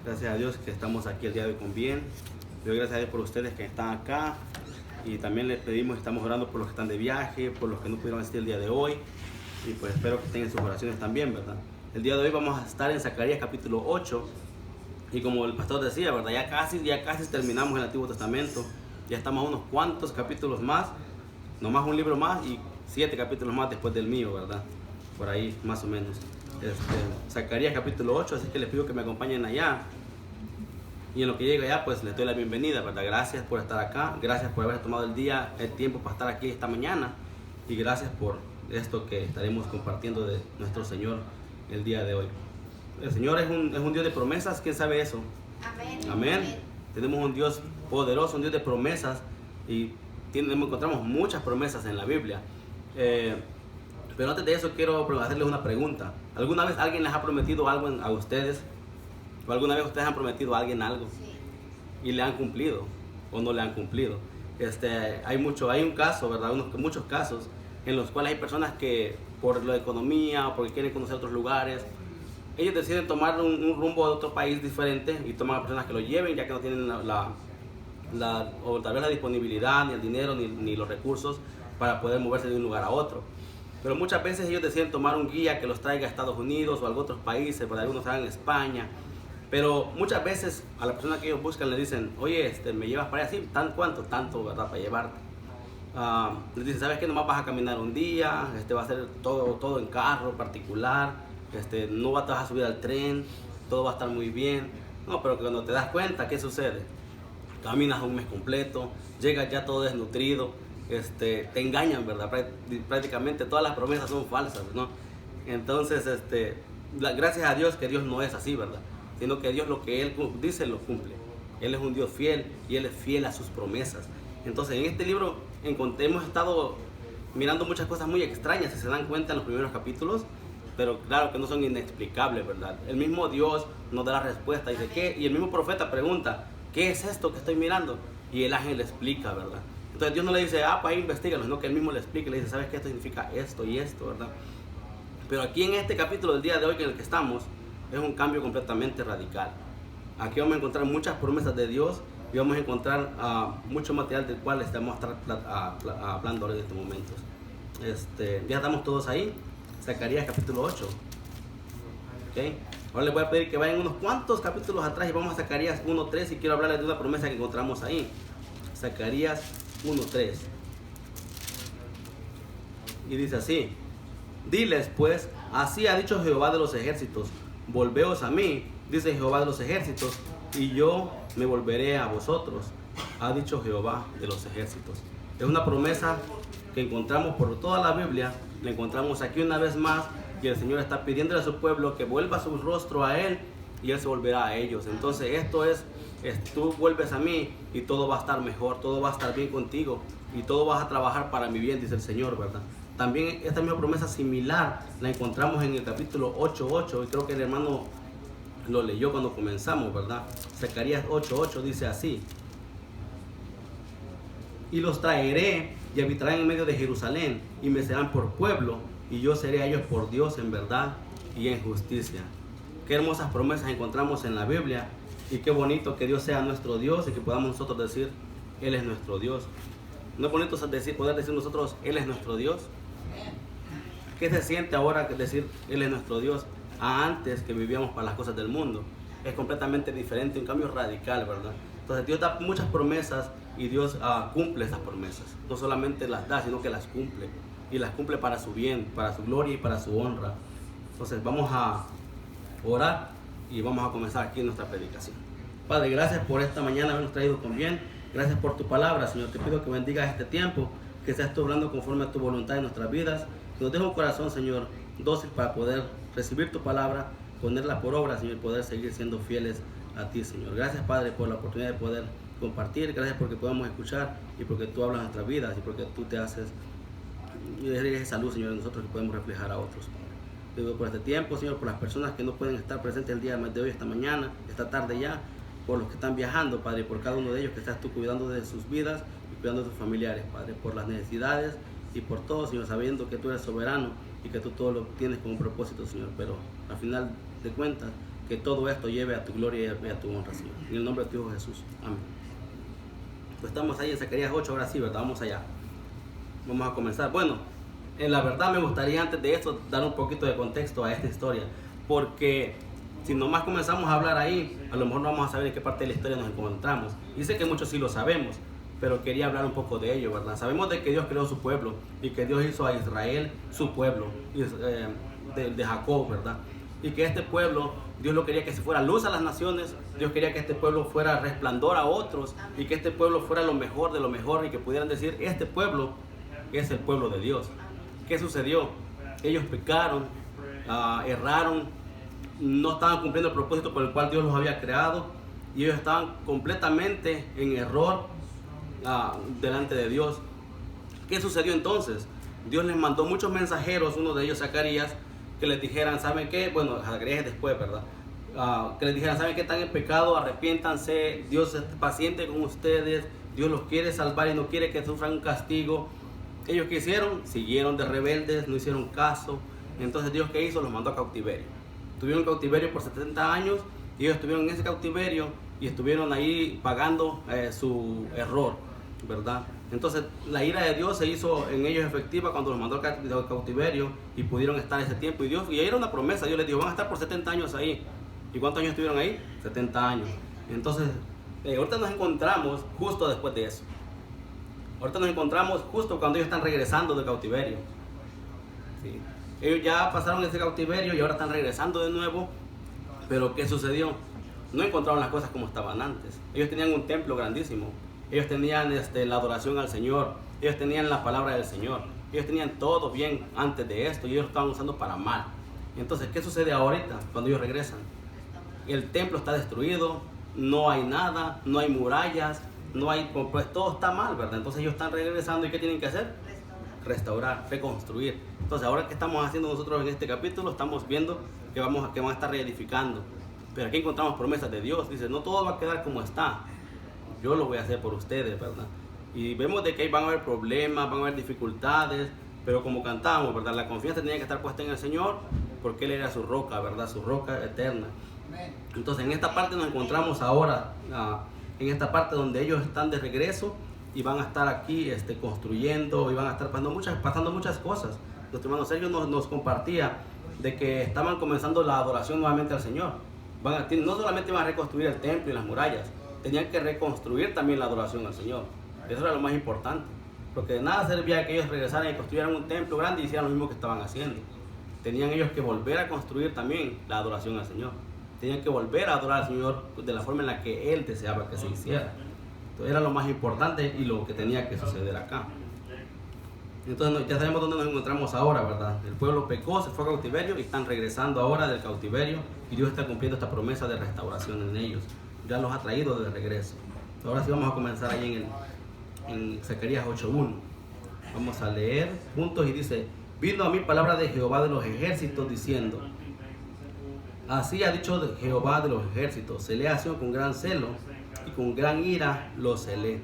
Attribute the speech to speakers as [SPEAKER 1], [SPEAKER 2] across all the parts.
[SPEAKER 1] Gracias a Dios que estamos aquí el día de hoy con bien. Le doy gracias a Dios por ustedes que están acá. Y también les pedimos, estamos orando por los que están de viaje, por los que no pudieron asistir el día de hoy. Y pues espero que tengan sus oraciones también, ¿verdad? El día de hoy vamos a estar en Zacarías capítulo 8. Y como el pastor decía, ¿verdad? Ya casi terminamos el Antiguo Testamento. Ya estamos a unos cuantos capítulos más. Nomás un libro más y 7 capítulos más después del mío, ¿verdad? Por ahí, más o menos. Zacarías capítulo 8, así que les pido que me acompañen allá. Y en lo que llegue allá, pues les doy la bienvenida, ¿verdad? Gracias por estar acá, gracias por haber tomado el tiempo para estar aquí esta mañana. Y gracias por esto que estaremos compartiendo de nuestro Señor el día de hoy. El Señor es un Dios de promesas, ¿quién sabe eso?
[SPEAKER 2] Amén.
[SPEAKER 1] Amén. Tenemos un Dios poderoso, un Dios de promesas, y encontramos muchas promesas en la Biblia. Pero antes de eso quiero hacerles una pregunta. ¿Alguna vez alguien les ha prometido algo a ustedes? ¿O alguna vez ustedes han prometido a alguien algo?
[SPEAKER 2] Sí.
[SPEAKER 1] ¿Y le han cumplido o no le han cumplido? Hay un caso, ¿verdad? Muchos casos en los cuales hay personas que por la economía o porque quieren conocer otros lugares, ellos deciden tomar un rumbo de otro país diferente y toman a personas que lo lleven, ya que no tienen o tal vez la disponibilidad, ni el dinero, ni los recursos para poder moverse de un lugar a otro. Pero muchas veces ellos deciden tomar un guía que los traiga a Estados Unidos o a otros países, para algunos están en España. Pero muchas veces a la persona que ellos buscan le dicen, oye, me llevas para allá, sí, ¿cuánto? Tanto, ¿verdad? Para llevarte. Les dicen, ¿sabes qué? Nomás vas a caminar un día, va a ser todo en carro particular, no te vas a subir al tren, todo va a estar muy bien. No, pero cuando te das cuenta, ¿qué sucede? Caminas un mes completo, llegas ya todo desnutrido, te engañan, ¿verdad? Prácticamente todas las promesas son falsas, ¿no? Entonces, gracias a Dios que Dios no es así, ¿verdad? Sino que Dios lo que Él dice lo cumple. Él es un Dios fiel y Él es fiel a sus promesas. Entonces, en este libro hemos estado mirando muchas cosas muy extrañas, si se dan cuenta en los primeros capítulos, pero claro que no son inexplicables, ¿verdad? El mismo Dios nos da la respuesta, dice, ¿qué? Y el mismo profeta pregunta, ¿qué es esto que estoy mirando? Y el ángel le explica, ¿verdad? Entonces Dios no le dice, pues ahí investígalo, sino que él mismo le explica y le dice, ¿sabes qué? Esto significa esto y esto, ¿verdad? Pero aquí en este capítulo del día de hoy en el que estamos, es un cambio completamente radical. Aquí vamos a encontrar muchas promesas de Dios y vamos a encontrar mucho material del cual estamos a estar hablando ahora en estos momentos. Ya estamos todos ahí. Zacarías capítulo 8. ¿Okay? Ahora les voy a pedir que vayan unos cuantos capítulos atrás y vamos a Zacarías 1.3 y quiero hablarles de una promesa que encontramos ahí. Zacarías 1.3. Y dice así: diles pues, así ha dicho Jehová de los ejércitos, volveos a mí, dice Jehová de los ejércitos, y yo me volveré a vosotros, ha dicho Jehová de los ejércitos. Es una promesa que encontramos por toda la Biblia, la encontramos aquí una vez más, y el Señor está pidiéndole a su pueblo que vuelva su rostro a Él, y Él se volverá a ellos. Entonces esto es tú vuelves a mí, y todo va a estar mejor, todo va a estar bien contigo, y todo vas a trabajar para mi bien, dice el Señor, ¿verdad? También esta misma promesa similar la encontramos en el capítulo 8.8, y creo que el hermano lo leyó cuando comenzamos, ¿verdad? Zacarías 8.8 dice así: y los traeré y habitarán en medio de Jerusalén, y me serán por pueblo, y yo seré a ellos por Dios en verdad y en justicia. Qué hermosas promesas encontramos en la Biblia, y qué bonito que Dios sea nuestro Dios y que podamos nosotros decir, Él es nuestro Dios. ¿No es bonito poder decir nosotros, Él es nuestro Dios? ¿Qué se siente ahora que decir Él es nuestro Dios a antes que vivíamos para las cosas del mundo? Es completamente diferente, un cambio radical, ¿verdad? Entonces Dios da muchas promesas y Dios cumple esas promesas. No solamente las da, sino que las cumple. Y las cumple para su bien, para su gloria y para su honra. Entonces vamos a orar y vamos a comenzar aquí nuestra predicación. Padre, gracias por esta mañana habernos traído con bien. Gracias por tu palabra, Señor. Te pido que bendigas este tiempo, que seas tú hablando conforme a tu voluntad en nuestras vidas. Que nos dejes un corazón, Señor, dócil para poder recibir tu palabra, ponerla por obra, Señor, y poder seguir siendo fieles a ti, Señor. Gracias, Padre, por la oportunidad de poder compartir. Gracias porque podemos escuchar y porque tú hablas nuestras vidas y porque tú te haces y eres esa luz, Señor, en nosotros que podemos reflejar a otros, Padre. Te pido por este tiempo, Señor, por las personas que no pueden estar presentes el día de hoy, esta mañana, esta tarde ya, por los que están viajando, Padre, por cada uno de ellos, que estás tú cuidando de sus vidas y cuidando de sus familiares, Padre, por las necesidades y por todo, Señor, sabiendo que tú eres soberano y que tú todo lo tienes con un propósito, Señor, pero al final de cuentas que todo esto lleve a tu gloria y a tu honra, Señor. En el nombre de tu Hijo Jesús. Amén. Pues estamos ahí en Zacarías 8, ahora sí, ¿verdad? Vamos allá. Vamos a comenzar. Bueno, en la verdad me gustaría antes de esto dar un poquito de contexto a esta historia, porque si nomás comenzamos a hablar ahí, a lo mejor no vamos a saber en qué parte de la historia nos encontramos. Y sé que muchos sí lo sabemos, pero quería hablar un poco de ello, ¿verdad? Sabemos de que Dios creó su pueblo y que Dios hizo a Israel su pueblo, de Jacob, ¿verdad? Y que este pueblo, Dios lo quería que se fuera luz a las naciones, Dios quería que este pueblo fuera resplandor a otros y que este pueblo fuera lo mejor de lo mejor y que pudieran decir, este pueblo es el pueblo de Dios. ¿Qué sucedió? Ellos pecaron, erraron, no estaban cumpliendo el propósito por el cual Dios los había creado y ellos estaban completamente en error delante de Dios. ¿Qué sucedió entonces? Dios les mandó muchos mensajeros, uno de ellos Zacarías, que les dijeran, ¿saben qué? Bueno, Zacarías es después, ¿verdad? Que les dijeran, ¿saben qué? Están en pecado, arrepiéntanse, Dios es paciente con ustedes, Dios los quiere salvar y no quiere que sufran un castigo. Ellos ¿qué hicieron? Siguieron de rebeldes, no hicieron caso. Entonces Dios ¿qué hizo? Los mandó a cautiverio. Estuvieron en cautiverio por 70 años y ellos estuvieron en ese cautiverio y estuvieron ahí pagando su error, ¿verdad? Entonces la ira de Dios se hizo en ellos efectiva cuando los mandó al cautiverio y pudieron estar ese tiempo. Y ahí era una promesa, Dios les dijo, van a estar por 70 años ahí. ¿Y cuántos años estuvieron ahí? 70 años. Entonces, ahorita nos encontramos justo después de eso. Ahorita nos encontramos justo cuando ellos están regresando del cautiverio. ¿Sí? Ellos ya pasaron ese cautiverio y ahora están regresando de nuevo. Pero ¿qué sucedió? No encontraron las cosas como estaban antes. Ellos tenían un templo grandísimo. Ellos tenían la adoración al Señor. Ellos tenían la palabra del Señor. Ellos tenían todo bien antes de esto y ellos lo estaban usando para mal. Entonces, ¿qué sucede ahorita cuando ellos regresan? El templo está destruido, no hay nada, no hay murallas, no hay, pues todo está mal, ¿verdad? Entonces ellos están regresando y ¿qué tienen que hacer? Restaurar, reconstruir. Entonces ahora que estamos haciendo nosotros en este capítulo, estamos viendo que van a estar reedificando. Pero aquí encontramos promesas de Dios. Dice, no todo va a quedar como está. Yo lo voy a hacer por ustedes, ¿verdad? Y vemos de que ahí van a haber problemas, van a haber dificultades, pero como cantamos, ¿verdad? La confianza tenía que estar puesta en el Señor porque Él era su roca, ¿verdad? Su roca eterna. Entonces en esta parte nos encontramos ahora, en esta parte donde ellos están de regreso y van a estar aquí construyendo y van a estar pasando muchas cosas. Nuestro hermano Sergio nos compartía de que estaban comenzando la adoración nuevamente al Señor. No solamente iban a reconstruir el templo y las murallas, tenían que reconstruir también la adoración al Señor. Eso era lo más importante, porque de nada servía que ellos regresaran y construyeran un templo grande y hicieran lo mismo que estaban haciendo. Tenían ellos que volver a construir también la adoración al Señor. Tenían que volver a adorar al Señor de la forma en la que Él deseaba que se hiciera. Entonces era lo más importante y lo que tenía que suceder acá. Entonces ya sabemos dónde nos encontramos ahora, ¿verdad? El pueblo pecó, se fue a cautiverio y están regresando ahora del cautiverio y Dios está cumpliendo esta promesa de restauración en ellos. Ya los ha traído de regreso. Ahora sí vamos a comenzar ahí en Zacarías 8:1. Vamos a leer juntos y dice, vino a mí palabra de Jehová de los ejércitos diciendo, así ha dicho Jehová de los ejércitos, celé a Sión con gran celo y con gran ira lo celé.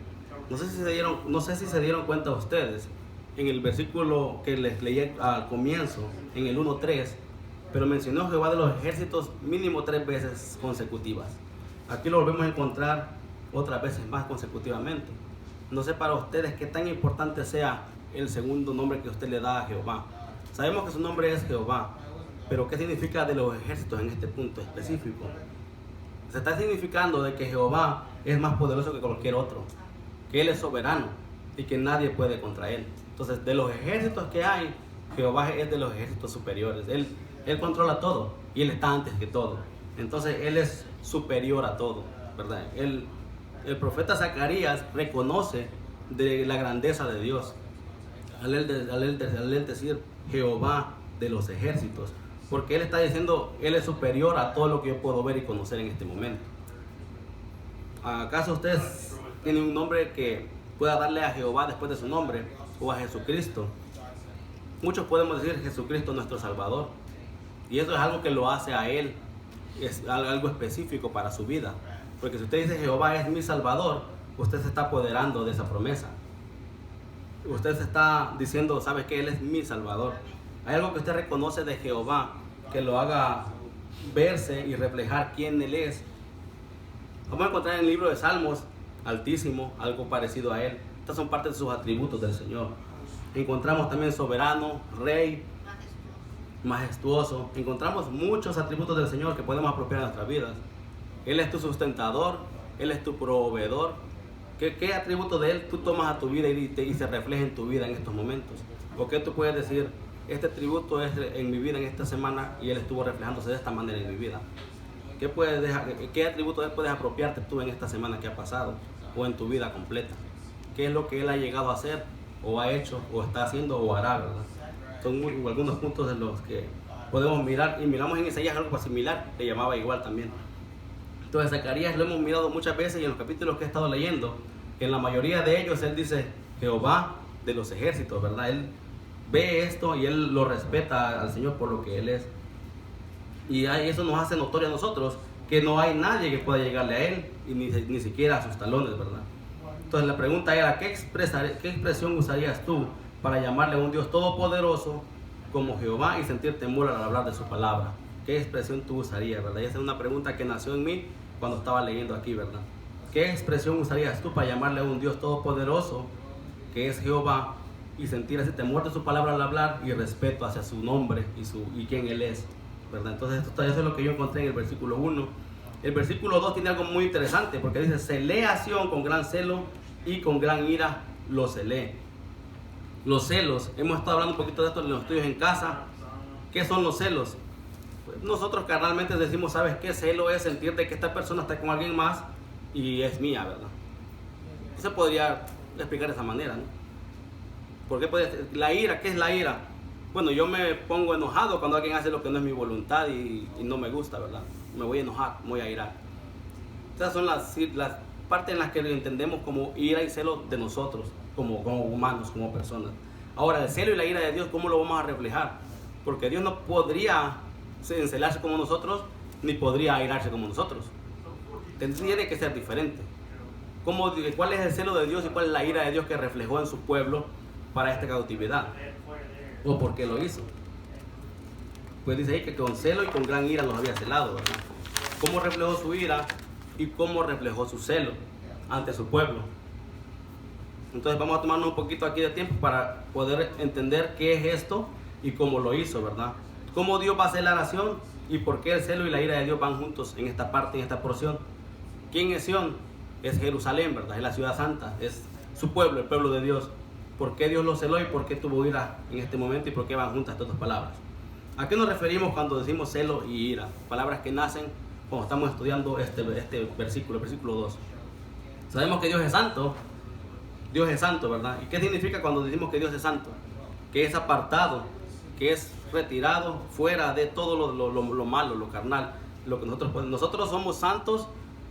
[SPEAKER 1] No sé si se dieron cuenta ustedes en el versículo que les leí al comienzo, en el 1:3, pero mencionó Jehová de los ejércitos mínimo 3 veces consecutivas. Aquí lo volvemos a encontrar otras veces más consecutivamente. No sé para ustedes qué tan importante sea el segundo nombre que usted le da a Jehová. Sabemos que su nombre es Jehová, pero ¿qué significa de los ejércitos en este punto específico? Se está significando de que Jehová es más poderoso que cualquier otro, que Él es soberano y que nadie puede contra Él. Entonces, de los ejércitos que hay, Jehová es de los ejércitos superiores. Él controla todo y Él está antes que todo. Entonces, Él es superior a todo, ¿verdad? El profeta Zacarías reconoce de la grandeza de Dios al él decir Jehová de los ejércitos, porque Él está diciendo, Él es superior a todo lo que yo puedo ver y conocer en este momento. ¿Acaso ustedes tienen un nombre que pueda darle a Jehová después de su nombre o a Jesucristo? Muchos podemos decir Jesucristo nuestro Salvador, y eso es algo que lo hace a Él, es algo específico para su vida, porque si usted dice Jehová es mi Salvador, usted se está apoderando de esa promesa. Usted se está diciendo, ¿sabe qué? Él es mi Salvador. Hay algo que usted reconoce de Jehová que lo haga verse y reflejar quién Él es. Vamos a encontrar en el libro de Salmos, Altísimo, algo parecido a Él. Estas son partes de sus atributos del Señor. Encontramos también soberano, rey, majestuoso. Encontramos muchos atributos del Señor que podemos apropiar en nuestras vidas. Él es tu sustentador, Él es tu proveedor. ¿Qué atributo de Él tú tomas a tu vida y se refleja en tu vida en estos momentos? ¿O qué tú puedes decir? Este atributo es en mi vida en esta semana y Él estuvo reflejándose de esta manera en mi vida. ¿Qué atributo de Él puedes apropiarte tú en esta semana que ha pasado o en tu vida completa? ¿Qué es lo que Él ha llegado a hacer o ha hecho o está haciendo o hará, ¿verdad? Son algunos puntos de los que podemos mirar, y miramos en Isaías algo similar, le llamaba igual también. Entonces Zacarías lo hemos mirado muchas veces, y en los capítulos que he estado leyendo, en la mayoría de ellos él dice Jehová de los ejércitos, ¿verdad? Él ve esto y él lo respeta al Señor por lo que Él es. Y eso nos hace notorio a nosotros que no hay nadie que pueda llegarle a Él, y ni siquiera a sus talones, ¿verdad? Entonces la pregunta era, ¿qué expresión usarías tú para llamarle a un Dios todopoderoso como Jehová y sentir temor al hablar de su palabra? ¿Qué expresión tú usarías, verdad? Y esa es una pregunta que nació en mí cuando estaba leyendo aquí, ¿verdad? ¿Qué expresión usarías tú para llamarle a un Dios todopoderoso que es Jehová y sentir ese temor de su palabra al hablar y respeto hacia su nombre y quién Él es, ¿verdad? Entonces eso es lo que yo encontré en el versículo 1. El versículo 2 tiene algo muy interesante, porque dice, celé a Sión con gran celo y con gran ira lo celé. Los celos, hemos estado hablando un poquito de esto en los estudios en casa. ¿Qué son los celos? Pues nosotros carnalmente decimos, ¿sabes qué? Celo es sentir de que esta persona está con alguien más y es mía, ¿verdad? Se podría explicar de esa manera, ¿no? Porque la ira, ¿qué es la ira? Bueno, yo me pongo enojado cuando alguien hace lo que no es mi voluntad y no me gusta, ¿verdad? Me voy a enojar, me voy a irar. Esas son las partes en las que entendemos como ira y celo de nosotros, como humanos, como personas. Ahora, el celo y la ira de Dios, ¿cómo lo vamos a reflejar? Porque Dios no podría encelarse como nosotros, ni podría airarse como nosotros. Tiene que ser diferente. ¿Cuál es el celo de Dios y cuál es la ira de Dios que reflejó en su pueblo para esta cautividad? ¿O por qué lo hizo? Pues dice ahí que con celo y con gran ira los había celado, ¿verdad? ¿Cómo reflejó su ira y cómo reflejó su celo ante su pueblo? Entonces vamos a tomarnos un poquito aquí de tiempo para poder entender qué es esto y cómo lo hizo, ¿verdad? Cómo Dios va a hacer la nación y por qué el celo y la ira de Dios van juntos en esta parte, en esta porción. ¿Quién es Sión? Es Jerusalén, ¿verdad? Es la ciudad santa, es su pueblo, el pueblo de Dios. ¿Por qué Dios lo celó y por qué tuvo ira en este momento y por qué van juntas estas dos palabras? ¿A qué nos referimos cuando decimos celo y ira? Palabras que nacen cuando estamos estudiando este versículo, el versículo 2. Sabemos que Dios es santo, ¿verdad? ¿Y qué significa cuando decimos que Dios es santo? Que es apartado, que es retirado fuera de todo lo malo, lo carnal, lo que nosotros somos santos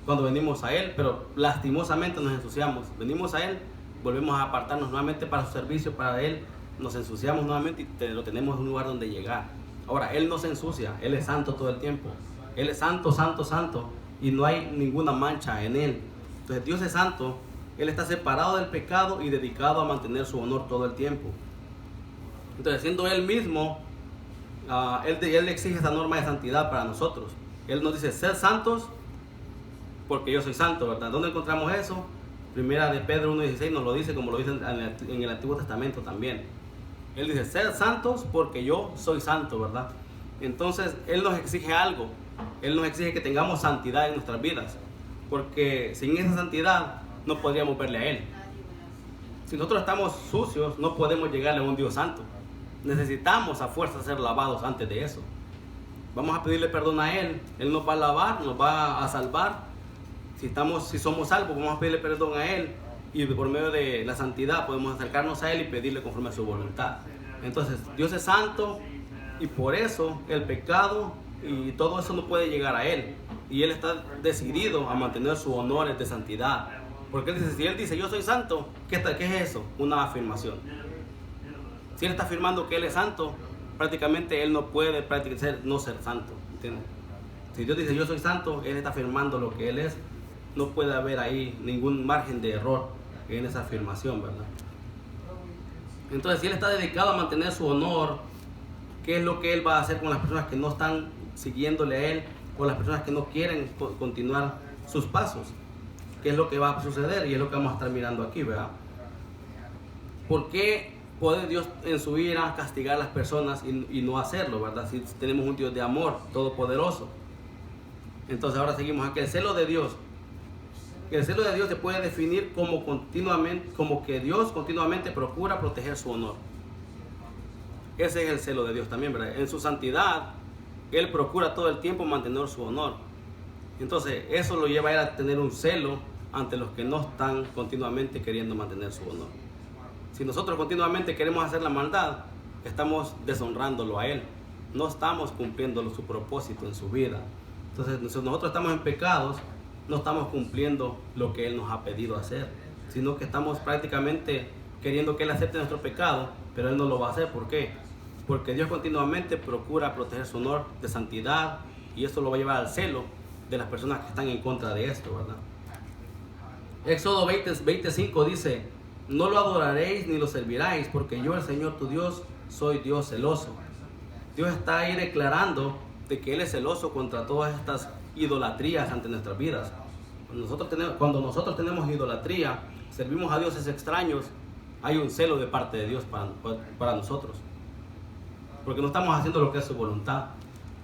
[SPEAKER 1] cuando venimos a Él, pero lastimosamente nos ensuciamos. Venimos a Él, volvemos a apartarnos nuevamente para su servicio, para Él, nos ensuciamos nuevamente y lo tenemos en un lugar donde llegar. Ahora, Él no se ensucia, Él es santo todo el tiempo. Él es santo, santo, santo, y no hay ninguna mancha en Él. Entonces Dios es santo, Él está separado del pecado y dedicado a mantener su honor todo el tiempo. Entonces, siendo Él mismo, Él exige esa norma de santidad para nosotros. Él nos dice, sed santos porque yo soy santo, ¿verdad? ¿Dónde encontramos eso? Primera de Pedro 1:16 nos lo dice, como lo dice en el Antiguo Testamento también. Él dice, sed santos porque yo soy santo, ¿verdad? Entonces, Él nos exige algo. Él nos exige que tengamos santidad en nuestras vidas. Porque sin esa santidad no podríamos verle a Él. Si nosotros estamos sucios, no podemos llegarle a un Dios santo. Necesitamos a fuerza ser lavados antes de eso. Vamos a pedirle perdón a Él. Él nos va a lavar, nos va a salvar. Si somos salvos, vamos a pedirle perdón a Él. Y por medio de la santidad podemos acercarnos a Él y pedirle conforme a su voluntad. Entonces, Dios es santo y por eso el pecado y todo eso no puede llegar a Él. Y Él está decidido a mantener sus honores de santidad. Porque si Él dice, yo soy santo, ¿qué es eso? Una afirmación. Si Él está afirmando que Él es santo, prácticamente Él no puede no ser santo, ¿entiendes? Si Dios dice, yo soy santo, Él está afirmando lo que Él es. No puede haber ahí ningún margen de error en esa afirmación, ¿verdad? Entonces, si Él está dedicado a mantener su honor, ¿qué es lo que Él va a hacer con las personas que no están siguiéndole a Él, o las personas que no quieren continuar sus pasos. ¿Qué es lo que va a suceder? Y es lo que vamos a estar mirando aquí, ¿verdad? ¿Por qué puede Dios en su ira castigar a las personas y no hacerlo, ¿verdad? Si tenemos un Dios de amor todopoderoso. Entonces ahora seguimos aquí. El celo de Dios se puede definir como que Dios continuamente procura proteger su honor. Ese es el celo de Dios también, ¿verdad? En su santidad, Él procura todo el tiempo mantener su honor. Entonces eso lo lleva a Él a tener un celo ante los que no están continuamente queriendo mantener su honor. Si nosotros continuamente queremos hacer la maldad, estamos deshonrándolo a Él. No estamos cumpliendo su propósito en su vida. Entonces, si nosotros estamos en pecados, no estamos cumpliendo lo que Él nos ha pedido hacer, sino que estamos prácticamente queriendo que Él acepte nuestro pecado, pero Él no lo va a hacer. ¿Por qué? Porque Dios continuamente procura proteger su honor de santidad, y eso lo va a llevar al celo de las personas que están en contra de esto, ¿verdad? Éxodo 25 dice: no lo adoraréis ni lo serviráis, porque yo, el Señor tu Dios, soy Dios celoso. Dios está ahí declarando de que Él es celoso contra todas estas idolatrías ante nuestras vidas. Cuando nosotros tenemos idolatría, servimos a dioses extraños, hay un celo de parte de Dios para nosotros, porque no estamos haciendo lo que es su voluntad.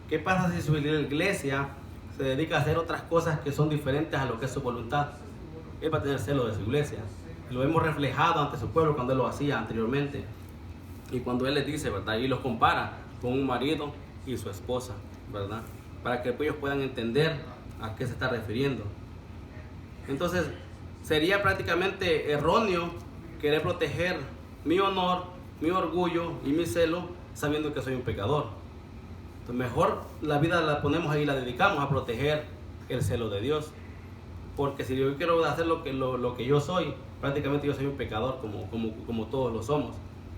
[SPEAKER 1] ¿Qué pasa si su iglesia se dedica a hacer otras cosas que son diferentes a lo que es su voluntad? Él va a tener celo de su iglesia. Lo hemos reflejado ante su pueblo cuando Él lo hacía anteriormente, y cuando Él les dice, ¿verdad? Y los compara con un marido y su esposa, ¿verdad? Para que ellos puedan entender a qué se está refiriendo. Entonces, sería prácticamente erróneo querer proteger mi honor, mi orgullo y mi celo sabiendo que soy un pecador. Entonces, mejor la vida la ponemos ahí, la dedicamos a proteger el celo de Dios. Porque si yo quiero hacer lo que yo soy, prácticamente yo soy un pecador como todos lo somos.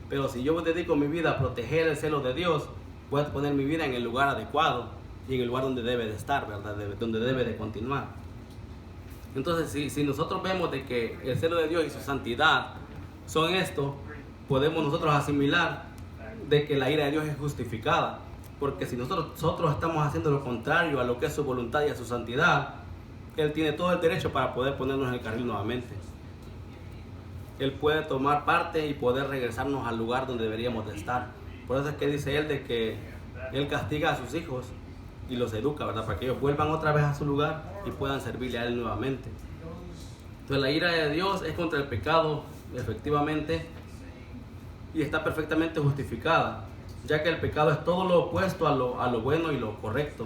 [SPEAKER 1] Pero si yo dedico mi vida a proteger el celo de Dios, voy a poner mi vida en el lugar adecuado y en el lugar donde debe de estar, ¿verdad? Donde debe de continuar. Entonces, si nosotros vemos de que el celo de Dios y su santidad son esto, podemos nosotros asimilar de que la ira de Dios es justificada. Porque si nosotros estamos haciendo lo contrario a lo que es su voluntad y a su santidad, Él tiene todo el derecho para poder ponernos en el carril nuevamente. Él puede tomar parte y poder regresarnos al lugar donde deberíamos de estar. Por eso es que dice Él de que Él castiga a sus hijos y los educa, ¿verdad? Para que ellos vuelvan otra vez a su lugar y puedan servirle a Él nuevamente. Entonces la ira de Dios es contra el pecado, efectivamente, y está perfectamente justificada, ya que el pecado es todo lo opuesto a lo bueno y lo correcto.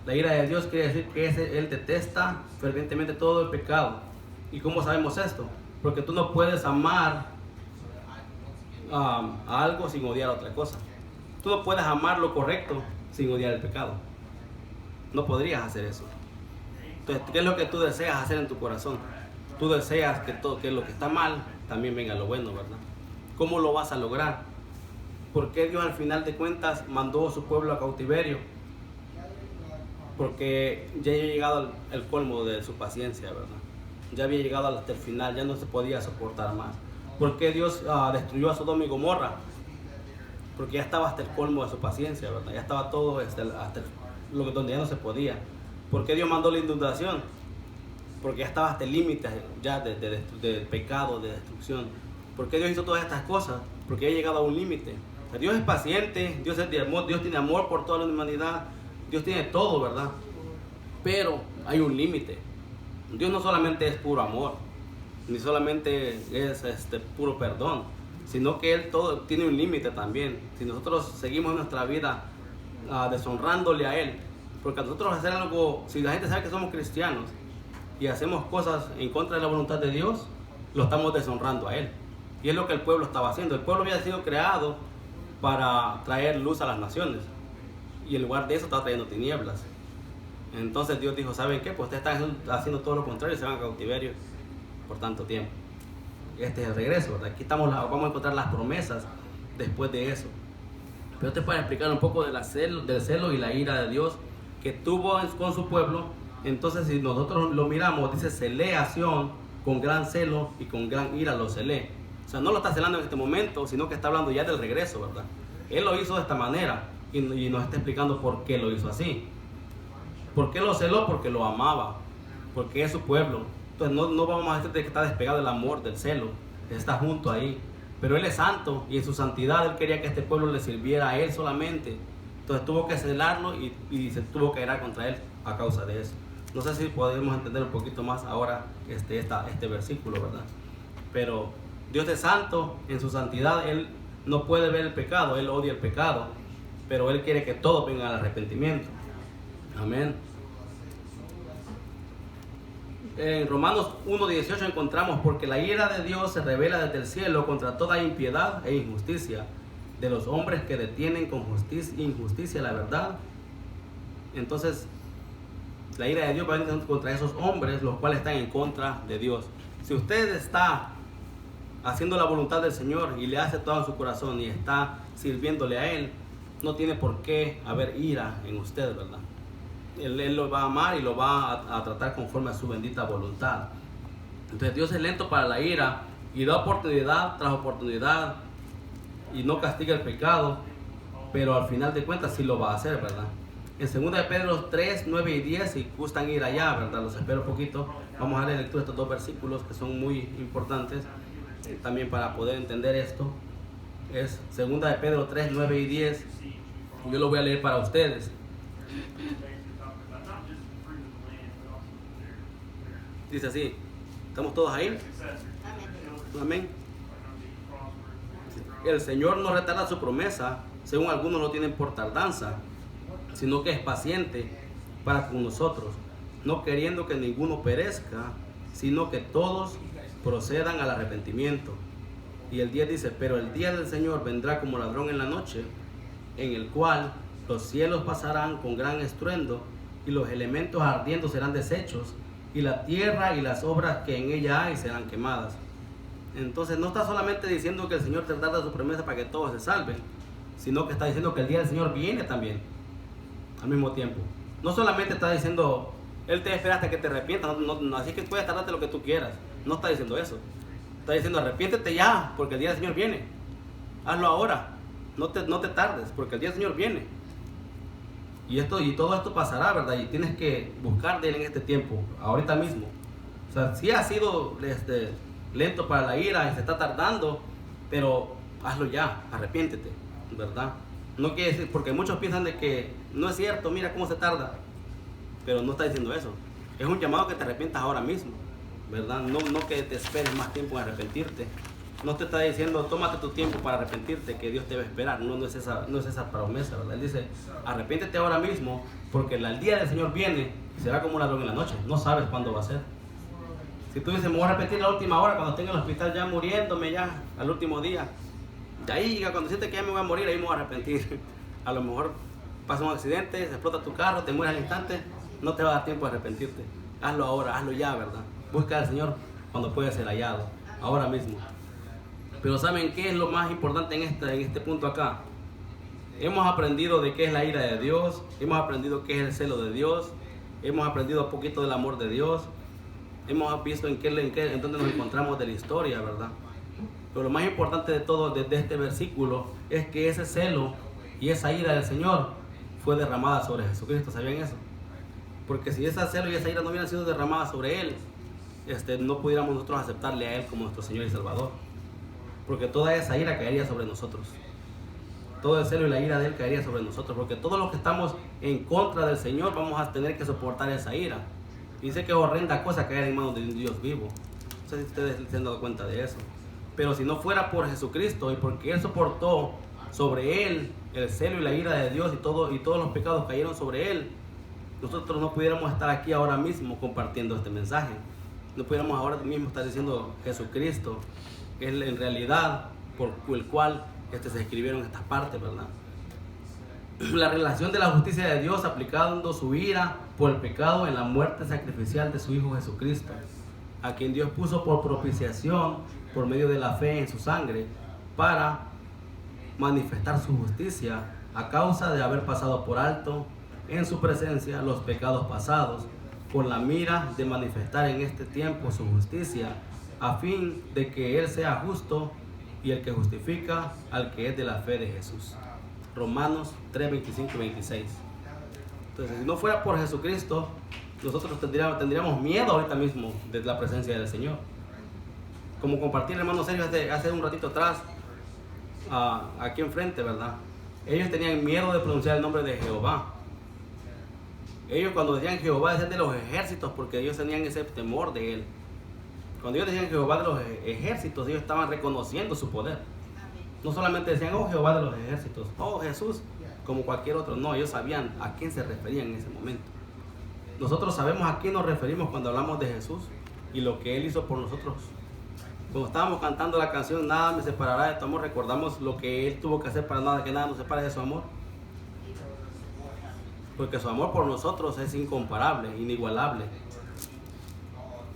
[SPEAKER 1] La ira de Dios quiere decir que Él detesta fervientemente todo el pecado. ¿Y cómo sabemos esto? Porque tú no puedes amar a algo sin odiar a otra cosa. Tú no puedes amar lo correcto sin odiar el pecado. No podrías hacer eso. Entonces, ¿qué es lo que tú deseas hacer en tu corazón? Tú deseas que lo que está mal también venga lo bueno, ¿verdad? ¿Cómo lo vas a lograr? ¿Por qué Dios al final de cuentas mandó a su pueblo a cautiverio? Porque ya había llegado el colmo de su paciencia, ¿verdad? Ya había llegado hasta el final, ya no se podía soportar más. ¿Por qué Dios destruyó a Sodoma y Gomorra? Porque ya estaba hasta el colmo de su paciencia, ¿verdad? Ya estaba todo donde ya no se podía. ¿Por qué Dios mandó la inundación? Porque ya estaba hasta el límite ya de pecado, de destrucción. ¿Por qué Dios hizo todas estas cosas? Porque ha llegado a un límite. O sea, Dios es paciente, Dios es de amor, Dios tiene amor por toda la humanidad, Dios tiene todo, ¿verdad? Pero hay un límite. Dios no solamente es puro amor, ni solamente es puro perdón, sino que Él todo tiene un límite también. Si nosotros seguimos nuestra vida deshonrándole a Él, porque a nosotros hacer algo, si la gente sabe que somos cristianos y hacemos cosas en contra de la voluntad de Dios, lo estamos deshonrando a Él. Y es lo que el pueblo estaba haciendo. El pueblo había sido creado para traer luz a las naciones, y en lugar de eso estaba trayendo tinieblas. Entonces Dios dijo, ¿saben qué? Pues ustedes están haciendo todo lo contrario y se van a cautiverio por tanto tiempo. Este es el regreso, ¿verdad? Aquí vamos a encontrar las promesas después de eso. Pero te puedo explicar un poco del celo y la ira de Dios que tuvo con su pueblo. Entonces, si nosotros lo miramos, dice, celé a Sión con gran celo y con gran ira lo celé. O sea, no lo está celando en este momento, sino que está hablando ya del regreso, ¿verdad? Él lo hizo de esta manera. y nos está explicando por qué lo hizo así. ¿Por qué lo celó? Porque lo amaba, porque es su pueblo. Entonces no vamos a decir que está despegado del amor, del celo, está junto ahí. Pero Él es santo y en su santidad Él quería que este pueblo le sirviera a Él solamente. Entonces tuvo que celarlo y se tuvo que irar contra Él a causa de eso. No sé si podemos entender un poquito más ahora este versículo, ¿verdad? Pero Dios es santo, en su santidad Él no puede ver el pecado, Él odia el pecado, pero Él quiere que todos vengan al arrepentimiento. Amén. En Romanos 1:18 encontramos: porque la ira de Dios se revela desde el cielo contra toda impiedad e injusticia de los hombres que detienen con injusticia la verdad. Entonces, la ira de Dios va a venir contra esos hombres, los cuales están en contra de Dios. Si usted está haciendo la voluntad del Señor y le hace todo en su corazón y está sirviéndole a Él, no tiene por qué haber ira en usted, ¿verdad? Él lo va a amar y lo va a tratar conforme a su bendita voluntad. Entonces Dios es lento para la ira y da oportunidad tras oportunidad y no castiga el pecado, pero al final de cuentas sí lo va a hacer, ¿verdad? En 2 de Pedro 3, 9 y 10, si gustan ir allá, ¿verdad? Los espero un poquito. Vamos a darle lectura a estos dos versículos que son muy importantes también para poder entender esto. Es 2 de Pedro 3, 9 y 10. Yo lo voy a leer para ustedes. Dice así, ¿estamos todos ahí? Amén. El Señor no retarda su promesa, según algunos lo tienen por tardanza, sino que es paciente para con nosotros, no queriendo que ninguno perezca, sino que todos procedan al arrepentimiento. Y el 10 dice: pero el día del Señor vendrá como ladrón en la noche, en el cual los cielos pasarán con gran estruendo, y los elementos ardiendo serán deshechos, y la tierra y las obras que en ella hay serán quemadas. Entonces no está solamente diciendo que el Señor te da su promesa para que todos se salven, sino que está diciendo que el día del Señor viene también, al mismo tiempo. No solamente está diciendo, Él te espera hasta que te arrepientas, así que puedes tardarte lo que tú quieras. No está diciendo eso. Está diciendo, arrepiéntete ya, porque el día del Señor viene. Hazlo ahora, no te tardes, porque el día del Señor viene. Y todo esto pasará, ¿verdad? Y tienes que buscar de Él en este tiempo, ahorita mismo. O sea, sí ha sido lento para la ira y se está tardando, pero hazlo ya, arrepiéntete, ¿verdad? No quiere decir, porque muchos piensan de que no es cierto, mira cómo se tarda, pero no está diciendo eso. Es un llamado que te arrepientas ahora mismo, ¿verdad? No que te esperes más tiempo en arrepentirte. No te está diciendo, tómate tu tiempo para arrepentirte, que Dios te va a esperar. No es esa promesa, ¿verdad? Él dice, arrepiéntete ahora mismo, porque el día del Señor viene y será como un ladrón en la noche. No sabes cuándo va a ser. Si tú dices, me voy a arrepentir a la última hora, cuando esté en el hospital ya muriéndome ya, al último día. De ahí, cuando sientes que ya me voy a morir, ahí me voy a arrepentir. A lo mejor pasa un accidente, se explota tu carro, te mueres al instante, no te va a dar tiempo de arrepentirte. Hazlo ahora, hazlo ya, ¿verdad? Busca al Señor cuando puede ser hallado, ahora mismo. Pero ¿saben qué es lo más importante en este punto acá? Hemos aprendido de qué es la ira de Dios, hemos aprendido qué es el celo de Dios, hemos aprendido un poquito del amor de Dios, hemos visto en dónde nos encontramos de la historia, ¿verdad? Pero lo más importante de todo desde este versículo es que ese celo y esa ira del Señor fue derramada sobre Jesucristo. ¿Sabían eso? Porque si ese celo y esa ira no hubieran sido derramadas sobre Él, no pudiéramos nosotros aceptarle a Él como nuestro Señor y Salvador. Porque toda esa ira caería sobre nosotros. Todo el celo y la ira de Él caería sobre nosotros. Porque todos los que estamos en contra del Señor vamos a tener que soportar esa ira. Y dice que es horrenda cosa caer en manos de un Dios vivo. No sé si ustedes se han dado cuenta de eso. Pero si no fuera por Jesucristo y porque Él soportó sobre Él el celo y la ira de Dios y todos los pecados cayeron sobre Él, nosotros no pudiéramos estar aquí ahora mismo compartiendo este mensaje. No pudiéramos ahora mismo estar diciendo Jesucristo es en realidad por el cual se escribieron estas partes, ¿verdad? La relación de la justicia de Dios aplicando su ira por el pecado en la muerte sacrificial de su Hijo Jesucristo, a quien Dios puso por propiciación por medio de la fe en su sangre para manifestar su justicia a causa de haber pasado por alto en su presencia los pecados pasados, con la mira de manifestar en este tiempo su justicia, a fin de que Él sea justo y el que justifica al que es de la fe de Jesús. Romanos 3, 25 y 26. Entonces, si no fuera por Jesucristo, nosotros tendríamos miedo ahorita mismo de la presencia del Señor. Como compartí el hermano Sergio hace un ratito atrás, aquí enfrente, ¿verdad? Ellos tenían miedo de pronunciar el nombre de Jehová. Ellos cuando decían Jehová decían de los ejércitos, porque ellos tenían ese temor de Él. Cuando ellos decían Jehová de los ejércitos, ellos estaban reconociendo su poder. No solamente decían, oh Jehová de los ejércitos, oh Jesús, como cualquier otro. No, ellos sabían a quién se referían en ese momento. Nosotros sabemos a quién nos referimos cuando hablamos de Jesús y lo que Él hizo por nosotros. Cuando estábamos cantando la canción Nada me separará de tu amor, recordamos lo que Él tuvo que hacer para nada, que nada nos separe de su amor. Porque su amor por nosotros es incomparable, inigualable.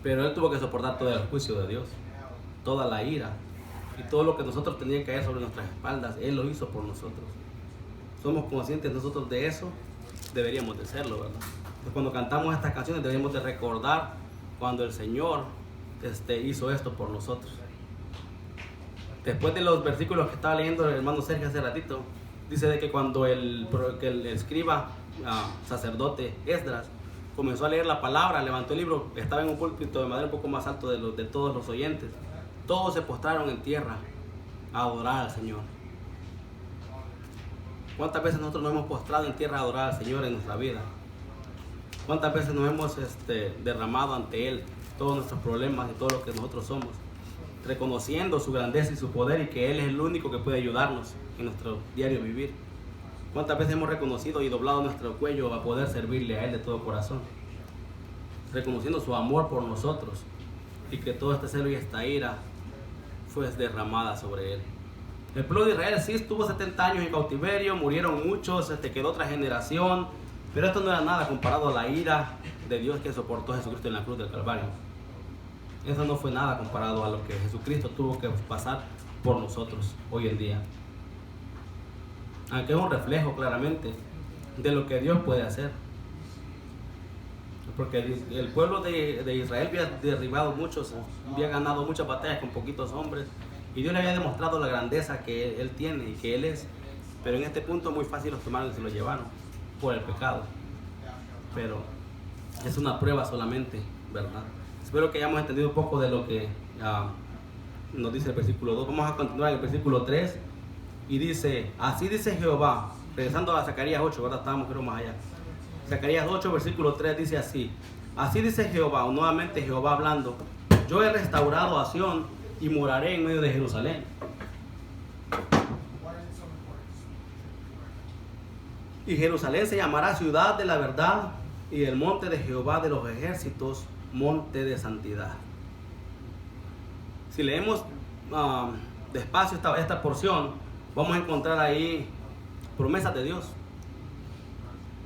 [SPEAKER 1] Pero Él tuvo que soportar todo el juicio de Dios, toda la ira y todo lo que nosotros teníamos que caer sobre nuestras espaldas. Él lo hizo por nosotros. Somos conscientes nosotros de eso, deberíamos de serlo, ¿verdad? Entonces, cuando cantamos estas canciones deberíamos de recordar cuando el Señor hizo esto por nosotros. Después de los versículos que estaba leyendo el hermano Sergio hace ratito, dice de que cuando el escriba, sacerdote Esdras, comenzó a leer la palabra, levantó el libro, estaba en un púlpito de madera un poco más alto de todos los oyentes. Todos se postraron en tierra a adorar al Señor. ¿Cuántas veces nosotros nos hemos postrado en tierra a adorar al Señor en nuestra vida? ¿Cuántas veces nos hemos derramado ante Él todos nuestros problemas y todo lo que nosotros somos, reconociendo su grandeza y su poder y que Él es el único que puede ayudarnos en nuestro diario vivir? ¿Cuántas veces hemos reconocido y doblado nuestro cuello a poder servirle a Él de todo corazón? Reconociendo su amor por nosotros y que todo este celo y esta ira fue derramada sobre Él. El pueblo de Israel sí estuvo 70 años en cautiverio, murieron muchos, quedó otra generación, pero esto no era nada comparado a la ira de Dios que soportó Jesucristo en la cruz del Calvario. Eso no fue nada comparado a lo que Jesucristo tuvo que pasar por nosotros hoy en día. Aunque es un reflejo claramente de lo que Dios puede hacer. Porque el pueblo de Israel había derribado muchos, había ganado muchas batallas con poquitos hombres. Y Dios le había demostrado la grandeza que Él tiene y que Él es. Pero en este punto muy fácil los tomaron y se lo llevaron por el pecado. Pero es una prueba solamente, ¿verdad? Espero que hayamos entendido un poco de lo que nos dice el versículo 2. Vamos a continuar en el versículo 3. Y dice, así dice Jehová, regresando a Zacarías 8, ¿verdad? Estábamos pero más allá. Zacarías 8, versículo 3 dice así. Así dice Jehová, o nuevamente Jehová hablando, yo he restaurado a Sión y moraré en medio de Jerusalén. Y Jerusalén se llamará ciudad de la verdad y el monte de Jehová de los ejércitos, monte de santidad. Si leemos despacio esta porción, vamos a encontrar ahí promesas de Dios.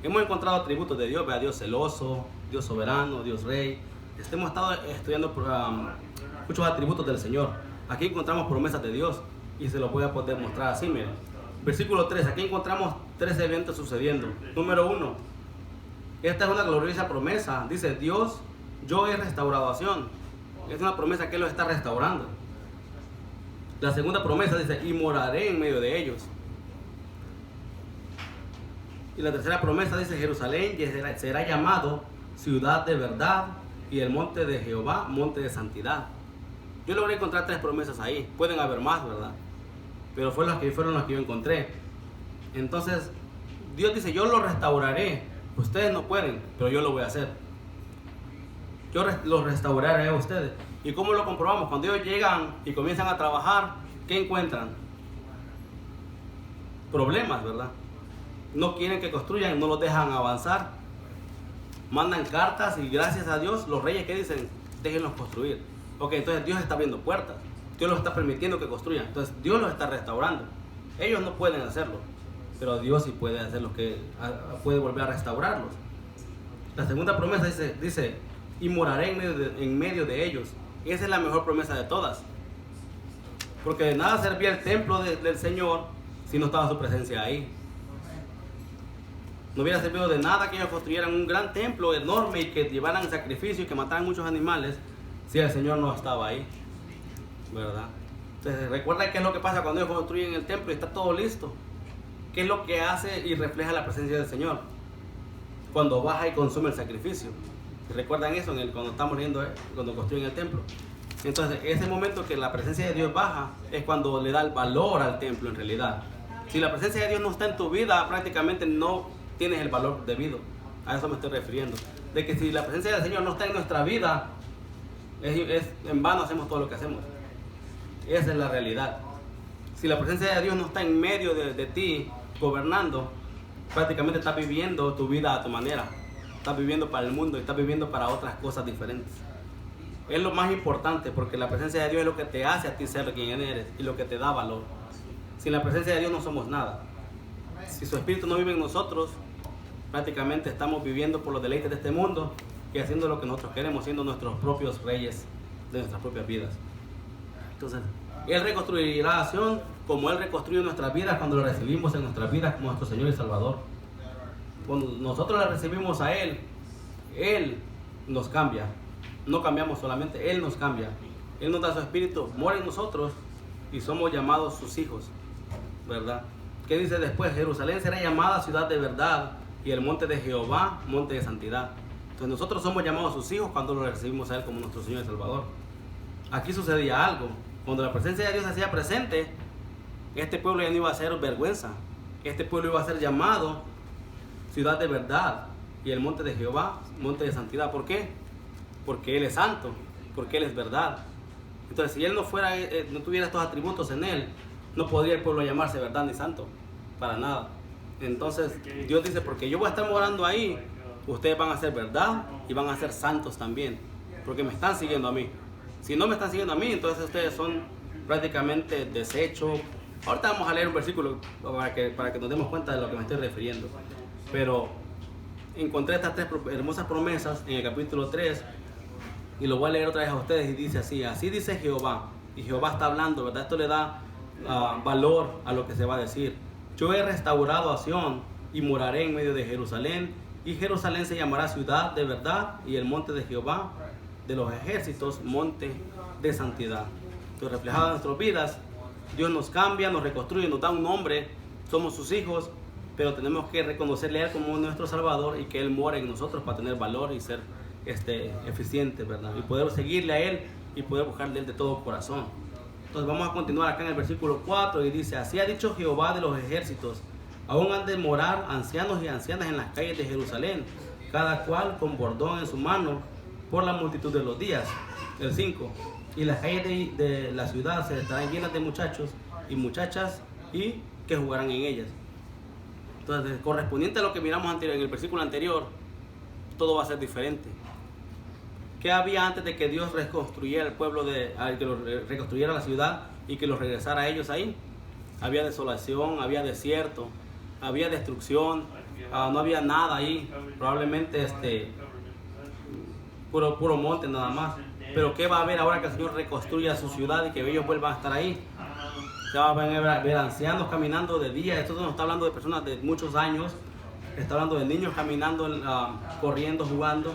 [SPEAKER 1] Hemos encontrado atributos de Dios, Dios celoso, Dios soberano, Dios rey. Hemos estado estudiando muchos atributos del Señor. Aquí encontramos promesas de Dios y se los voy a poder mostrar así, miren. Versículo 3, aquí encontramos 3 eventos sucediendo. Número 1, esta es una gloriosa promesa. Dice Dios, yo he restaurado a Sión. Es una promesa que Él lo está restaurando. La segunda promesa dice, y moraré en medio de ellos. Y la tercera promesa dice, Jerusalén será llamado ciudad de verdad y el monte de Jehová, monte de santidad. Yo logré encontrar 3 promesas ahí. Pueden haber más, ¿verdad? Pero fueron las que yo encontré. Entonces, Dios dice, yo lo restauraré. Ustedes no pueden, pero yo lo voy a hacer. Yo los restauraré a ustedes. ¿Y cómo lo comprobamos? Cuando ellos llegan y comienzan a trabajar, ¿qué encuentran? Problemas, ¿verdad? No quieren que construyan, no los dejan avanzar. Mandan cartas y gracias a Dios, los reyes que dicen, déjenlos construir. Ok, entonces Dios está abriendo puertas. Dios los está permitiendo que construyan. Entonces Dios los está restaurando. Ellos no pueden hacerlo, pero Dios sí puede hacerlo, puede volver a restaurarlos. La segunda promesa dice y moraré en medio de ellos. Esa es la mejor promesa de todas. Porque de nada servía el templo del Señor si no estaba su presencia ahí. No hubiera servido de nada que ellos construyeran un gran templo enorme y que llevaran sacrificios y que mataran muchos animales si el Señor no estaba ahí, ¿verdad? Entonces recuerda qué es lo que pasa cuando ellos construyen el templo y está todo listo. ¿qué es lo que hace y refleja la presencia del Señor? Cuando baja y consume el sacrificio. ¿Recuerdan eso cuando estamos leyendo, cuando construyen el templo? Entonces, ese momento que la presencia de Dios baja es cuando le da el valor al templo en realidad. Si la presencia de Dios no está en tu vida, prácticamente no tienes el valor debido. A eso me estoy refiriendo. De que si la presencia del Señor no está en nuestra vida, en vano hacemos todo lo que hacemos. Esa es la realidad. Si la presencia de Dios no está en medio de ti, gobernando, prácticamente estás viviendo tu vida a tu manera. Estás viviendo para el mundo y estás viviendo para otras cosas diferentes. Es lo más importante, porque la presencia de Dios es lo que te hace a ti ser quien eres y lo que te da valor. Sin la presencia de Dios no somos nada. Si su Espíritu no vive en nosotros, prácticamente estamos viviendo por los deleites de este mundo y haciendo lo que nosotros queremos, siendo nuestros propios reyes de nuestras propias vidas. Entonces, Él reconstruirá la nación como Él reconstruye nuestras vidas cuando lo recibimos en nuestras vidas como nuestro Señor y Salvador. Cuando nosotros le recibimos a Él, Él nos cambia. No cambiamos solamente, Él nos cambia. Él nos da su Espíritu, mora en nosotros y somos llamados sus hijos, ¿verdad? ¿Qué dice después? Jerusalén será llamada ciudad de verdad y el monte de Jehová, monte de santidad. Entonces nosotros somos llamados sus hijos cuando lo recibimos a Él como nuestro Señor y Salvador. Aquí sucedía algo. Cuando la presencia de Dios se hacía presente, este pueblo ya no iba a ser vergüenza. Este pueblo iba a ser llamado ciudad de verdad y el monte de Jehová, monte de santidad. ¿Por qué? Porque Él es santo, porque Él es verdad. Entonces, si Él no tuviera estos atributos en Él, no podría el pueblo llamarse verdad ni santo, para nada. Entonces, Dios dice, porque yo voy a estar morando ahí, ustedes van a ser verdad y van a ser santos también, porque me están siguiendo a mí. Si no me están siguiendo a mí, entonces ustedes son prácticamente desechos. Ahorita vamos a leer un versículo para que nos demos cuenta de lo que me estoy refiriendo. Pero encontré estas tres hermosas promesas en el capítulo 3 y lo voy a leer otra vez a ustedes y dice así: así dice Jehová, y Jehová está hablando, ¿verdad? Esto le da valor a lo que se va a decir. Yo he restaurado a Sión y moraré en medio de Jerusalén, y Jerusalén se llamará ciudad de verdad y el monte de Jehová de los ejércitos, monte de santidad. Entonces, reflejado en nuestras vidas, Dios nos cambia, nos reconstruye, nos da un nombre, somos sus hijos, pero tenemos que reconocerle a Él como nuestro Salvador y que Él mora en nosotros para tener valor y ser eficiente, ¿verdad? Y poder seguirle a Él y poder buscarle a Él de todo corazón. Entonces vamos a continuar acá en el versículo 4 y dice: así ha dicho Jehová de los ejércitos, aún han de morar ancianos y ancianas en las calles de Jerusalén, cada cual con bordón en su mano por la multitud de los días. El 5: y las calles de la ciudad se estarán llenas de muchachos y muchachas y que jugarán en ellas. Entonces, correspondiente a lo que miramos en el versículo anterior, todo va a ser diferente. ¿Qué había antes de que Dios reconstruyera el pueblo, reconstruyera la ciudad y que los regresara a ellos ahí? Había desolación, había desierto, había destrucción, no había nada ahí, probablemente puro monte nada más. Pero ¿qué va a haber ahora que el Señor reconstruya su ciudad y que ellos vuelvan a estar ahí? Se van a ver ancianos caminando de día. Esto no está hablando de personas de muchos años, está hablando de niños caminando, corriendo, jugando.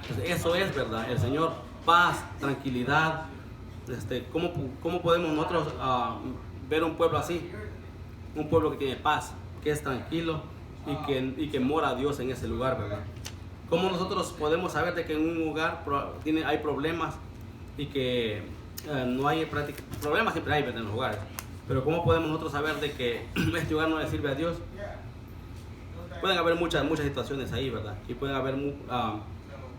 [SPEAKER 1] Entonces, eso es verdad, el Señor, paz, tranquilidad. ¿Cómo podemos nosotros ver un pueblo así? Un pueblo que tiene paz, que es tranquilo y que mora Dios en ese lugar, ¿verdad? ¿Cómo nosotros podemos saber de que en un lugar hay problemas y que no hay problemas? Siempre hay, ¿verdad?, en los lugares. Pero ¿cómo podemos nosotros saber de que este lugar no le sirve a Dios? Pueden haber muchas situaciones ahí, ¿verdad? Y pueden haber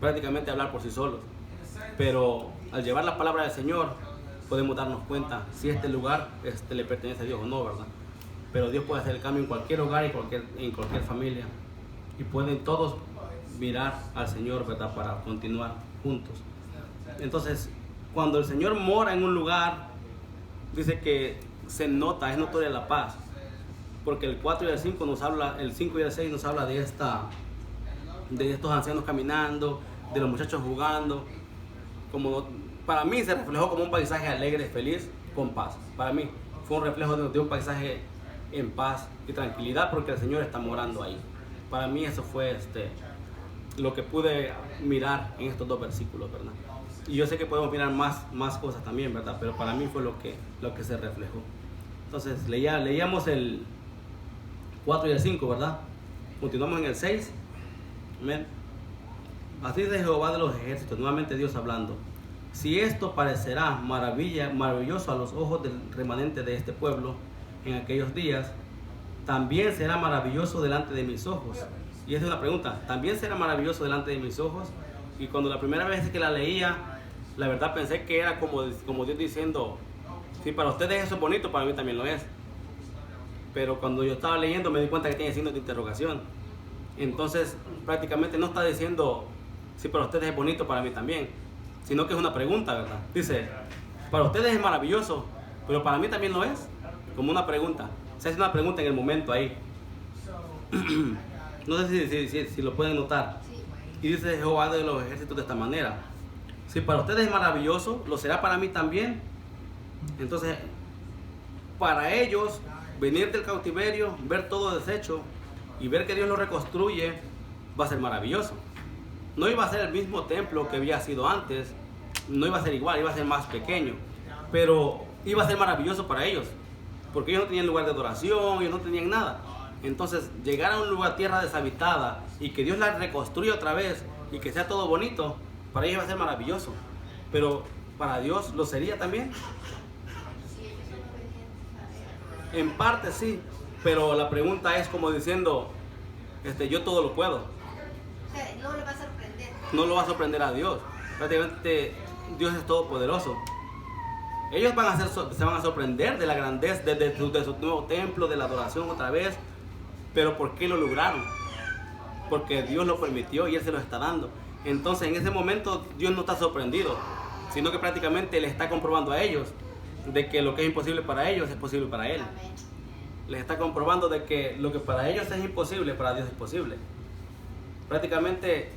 [SPEAKER 1] prácticamente hablar por sí solos. Pero al llevar la palabra del Señor podemos darnos cuenta si este lugar le pertenece a Dios o no, ¿verdad? Pero Dios puede hacer el cambio en cualquier hogar y en cualquier familia. Y pueden todos mirar al Señor, ¿verdad?, para continuar juntos. Entonces, cuando el Señor mora en un lugar, dice que se nota, es notoria la paz. Porque el 4 y el 5 nos habla, el 5 y el 6 nos habla de estos ancianos caminando, de los muchachos jugando. Para mí se reflejó como un paisaje alegre, feliz, con paz. Para mí fue un reflejo de un paisaje en paz y tranquilidad, porque el Señor está morando ahí. Para mí eso fue lo que pude mirar en estos dos versículos, ¿verdad? Y yo sé que podemos mirar más cosas también, ¿verdad? Pero para mí fue lo que se reflejó. Entonces leíamos el 4 y el 5, ¿verdad? Continuamos en el 6. Amén. Así dice Jehová de los ejércitos, nuevamente Dios hablando. Si esto parecerá maravilloso a los ojos del remanente de este pueblo en aquellos días, también será maravilloso delante de mis ojos. Y esa es una pregunta, ¿también será maravilloso delante de mis ojos? Y cuando la primera vez que la leía, la verdad pensé que era como Dios diciendo, si para ustedes eso es bonito, para mí también lo es. Pero cuando yo estaba leyendo me di cuenta que tiene signos de interrogación. Entonces prácticamente no está diciendo, si para ustedes es bonito, para mí también, sino que es una pregunta, ¿verdad? Dice, para ustedes es maravilloso, pero para mí también lo es, como una pregunta. Se hace una pregunta en el momento ahí. No sé si lo pueden notar. Y dice Jehová de los ejércitos de esta manera, si para ustedes es maravilloso, lo será para mí también. Entonces, para ellos, venir del cautiverio, ver todo deshecho y ver que Dios lo reconstruye, va a ser maravilloso. No iba a ser el mismo templo que había sido antes, no iba a ser igual, iba a ser más pequeño, pero iba a ser maravilloso para ellos, porque ellos no tenían lugar de adoración, ellos no tenían nada. Entonces, llegar a un lugar, tierra deshabitada, y que Dios la reconstruya otra vez, y que sea todo bonito, para ellos va a ser maravilloso. Pero para Dios lo sería también. En parte sí, pero la pregunta es como diciendo, yo todo lo puedo.
[SPEAKER 2] O sea, no le va a sorprender.
[SPEAKER 1] No lo va a sorprender a Dios. Prácticamente Dios es todopoderoso. Ellos se van a sorprender de la grandeza de su nuevo templo, de la adoración otra vez. Pero ¿por qué lo lograron? Porque Dios lo permitió y Él se lo está dando. Entonces en ese momento Dios no está sorprendido, sino que prácticamente les está comprobando a ellos de que lo que es imposible para ellos es posible para Él. Les está comprobando de que lo que para ellos es imposible, para Dios es posible. Prácticamente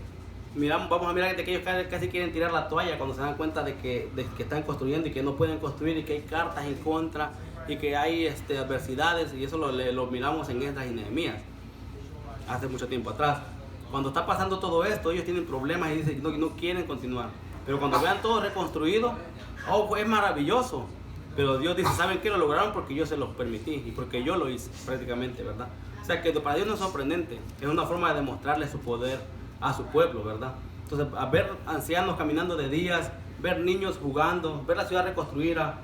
[SPEAKER 1] vamos a mirar de que ellos casi quieren tirar la toalla cuando se dan cuenta de que están construyendo y que no pueden construir y que hay cartas en contra y que hay adversidades, y eso lo miramos en Esdras y Nehemías hace mucho tiempo atrás. Cuando está pasando todo esto, ellos tienen problemas y dicen que no quieren continuar. Pero cuando vean todo reconstruido, es maravilloso. Pero Dios dice, ¿saben qué? Lo lograron porque yo se los permití y porque yo lo hice prácticamente, ¿verdad? O sea que para Dios no es sorprendente, es una forma de demostrarle su poder a su pueblo, ¿verdad? Entonces, a ver ancianos caminando de días, ver niños jugando, ver la ciudad reconstruida,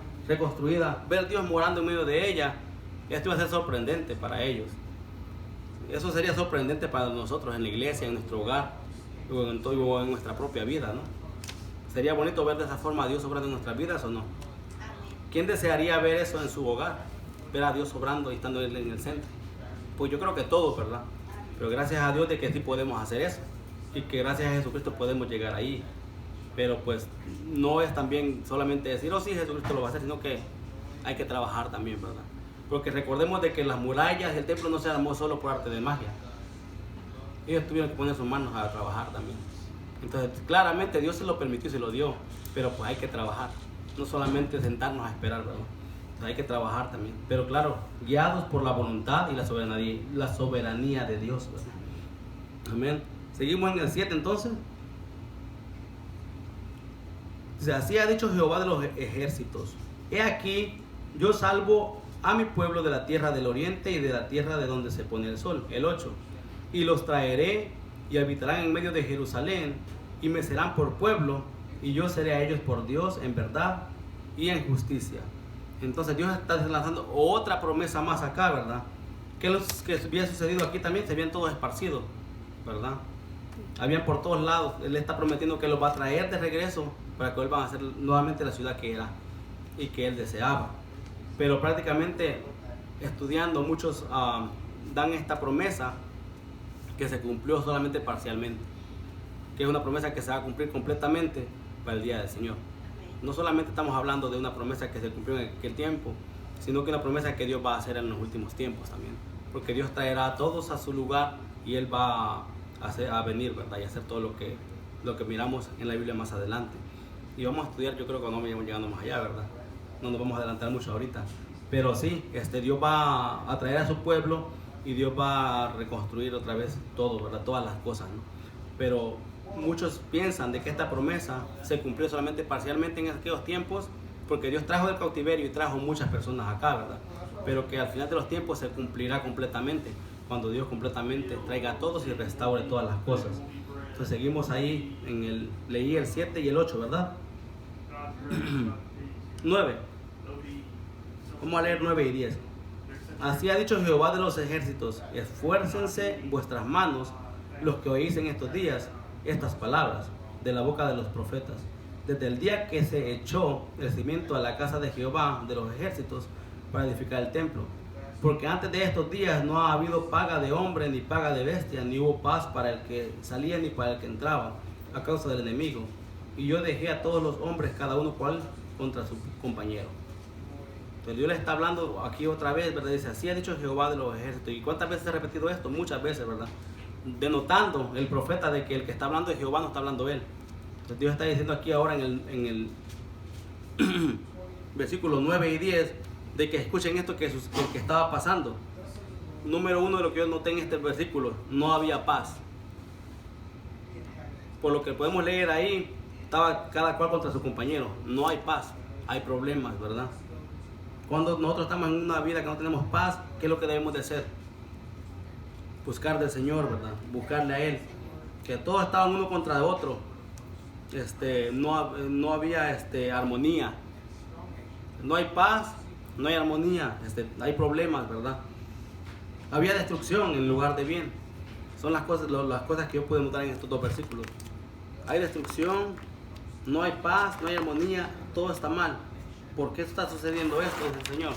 [SPEAKER 1] ver Dios morando en medio de ella, esto va a ser sorprendente para ellos. Eso sería sorprendente para nosotros en la iglesia, en nuestro hogar, o en nuestra propia vida, ¿no? Sería bonito ver de esa forma a Dios obrando en nuestras vidas, ¿o no? ¿Quién desearía ver eso en su hogar? Ver a Dios obrando y estando Él en el centro. Pues yo creo que todos, ¿verdad? Pero gracias a Dios de que sí podemos hacer eso. Y que gracias a Jesucristo podemos llegar ahí. Pero pues no es también solamente decir, oh sí, Jesucristo lo va a hacer, sino que hay que trabajar también, ¿verdad? Porque recordemos de que las murallas y el templo no se armó solo por arte de magia. Ellos tuvieron que poner sus manos a trabajar también. Entonces, claramente Dios se lo permitió y se lo dio, pero pues hay que trabajar. No solamente sentarnos a esperar, ¿verdad? Entonces, hay que trabajar también. Pero claro, guiados por la voluntad y la soberanía de Dios, ¿verdad? Amén. Seguimos en el 7 entonces. Dice, así ha dicho Jehová de los ejércitos. He aquí, yo salvo a mi pueblo de la tierra del oriente y de la tierra de donde se pone el sol. El 8. Y los traeré y habitarán en medio de Jerusalén y me serán por pueblo y yo seré a ellos por Dios en verdad y en justicia. Entonces Dios está lanzando otra promesa más acá, ¿verdad? Que los que había sucedido aquí también se habían todos esparcidos, ¿verdad? Habían por todos lados. Él está prometiendo que los va a traer de regreso para que vuelvan a ser nuevamente la ciudad que era y que él deseaba. Pero prácticamente estudiando muchos dan esta promesa que se cumplió solamente parcialmente, que es una promesa que se va a cumplir completamente para el día del Señor. No solamente estamos hablando de una promesa que se cumplió en aquel tiempo, sino que una promesa que Dios va a hacer en los últimos tiempos también, porque Dios traerá a todos a su lugar y Él va a venir, ¿verdad? Y hacer todo lo que miramos en la Biblia más adelante. Y vamos a estudiar, yo creo que no vamos llegando más allá, ¿verdad? No nos vamos a adelantar mucho ahorita, pero sí, Dios va a traer a su pueblo y Dios va a reconstruir otra vez todo, ¿verdad? Todas las cosas, ¿no? Pero muchos piensan de que esta promesa se cumplió solamente parcialmente en aquellos tiempos, porque Dios trajo del cautiverio y trajo muchas personas acá, ¿verdad? Pero que al final de los tiempos se cumplirá completamente. cuando Dios completamente traiga a todos y restaure todas las cosas. Entonces seguimos ahí, leí el 7 y el 8, ¿verdad? 9. Vamos a leer 9 y 10. Así ha dicho Jehová de los ejércitos: esfuércense vuestras manos, los que oís en estos días estas palabras de la boca de los profetas, desde el día que se echó el cimiento a la casa de Jehová de los ejércitos para edificar el templo. Porque antes de estos días no ha habido paga de hombre ni paga de bestia, ni hubo paz para el que salía ni para el que entraba, a causa del enemigo. Y yo dejé a todos los hombres, cada uno cual contra su compañero. Entonces Dios le está hablando aquí otra vez, ¿verdad? Dice: así ha dicho Jehová de los ejércitos. ¿Y cuántas veces ha repetido esto? Muchas veces, ¿verdad? Denotando el profeta de que el que está hablando de Jehová no está hablando él. Entonces Dios está diciendo aquí ahora en el versículos 9 y 10, de que escuchen esto que estaba pasando. Número 1 de lo que yo noté en este versículo: no había paz. Por lo que podemos leer ahí, estaba cada cual contra su compañero. No hay paz, hay problemas, ¿verdad? Cuando nosotros estamos en una vida que no tenemos paz, ¿qué es lo que debemos de hacer? Buscar del Señor, ¿verdad? Buscarle a Él. Que todos estaban uno contra otro. No había armonía. No hay paz, no hay armonía, hay problemas, ¿verdad? Había destrucción en lugar de bien. Son las cosas que yo puedo notar en estos dos versículos. Hay destrucción, no hay paz, no hay armonía, todo está mal. ¿Por qué está sucediendo esto? Dice el Señor.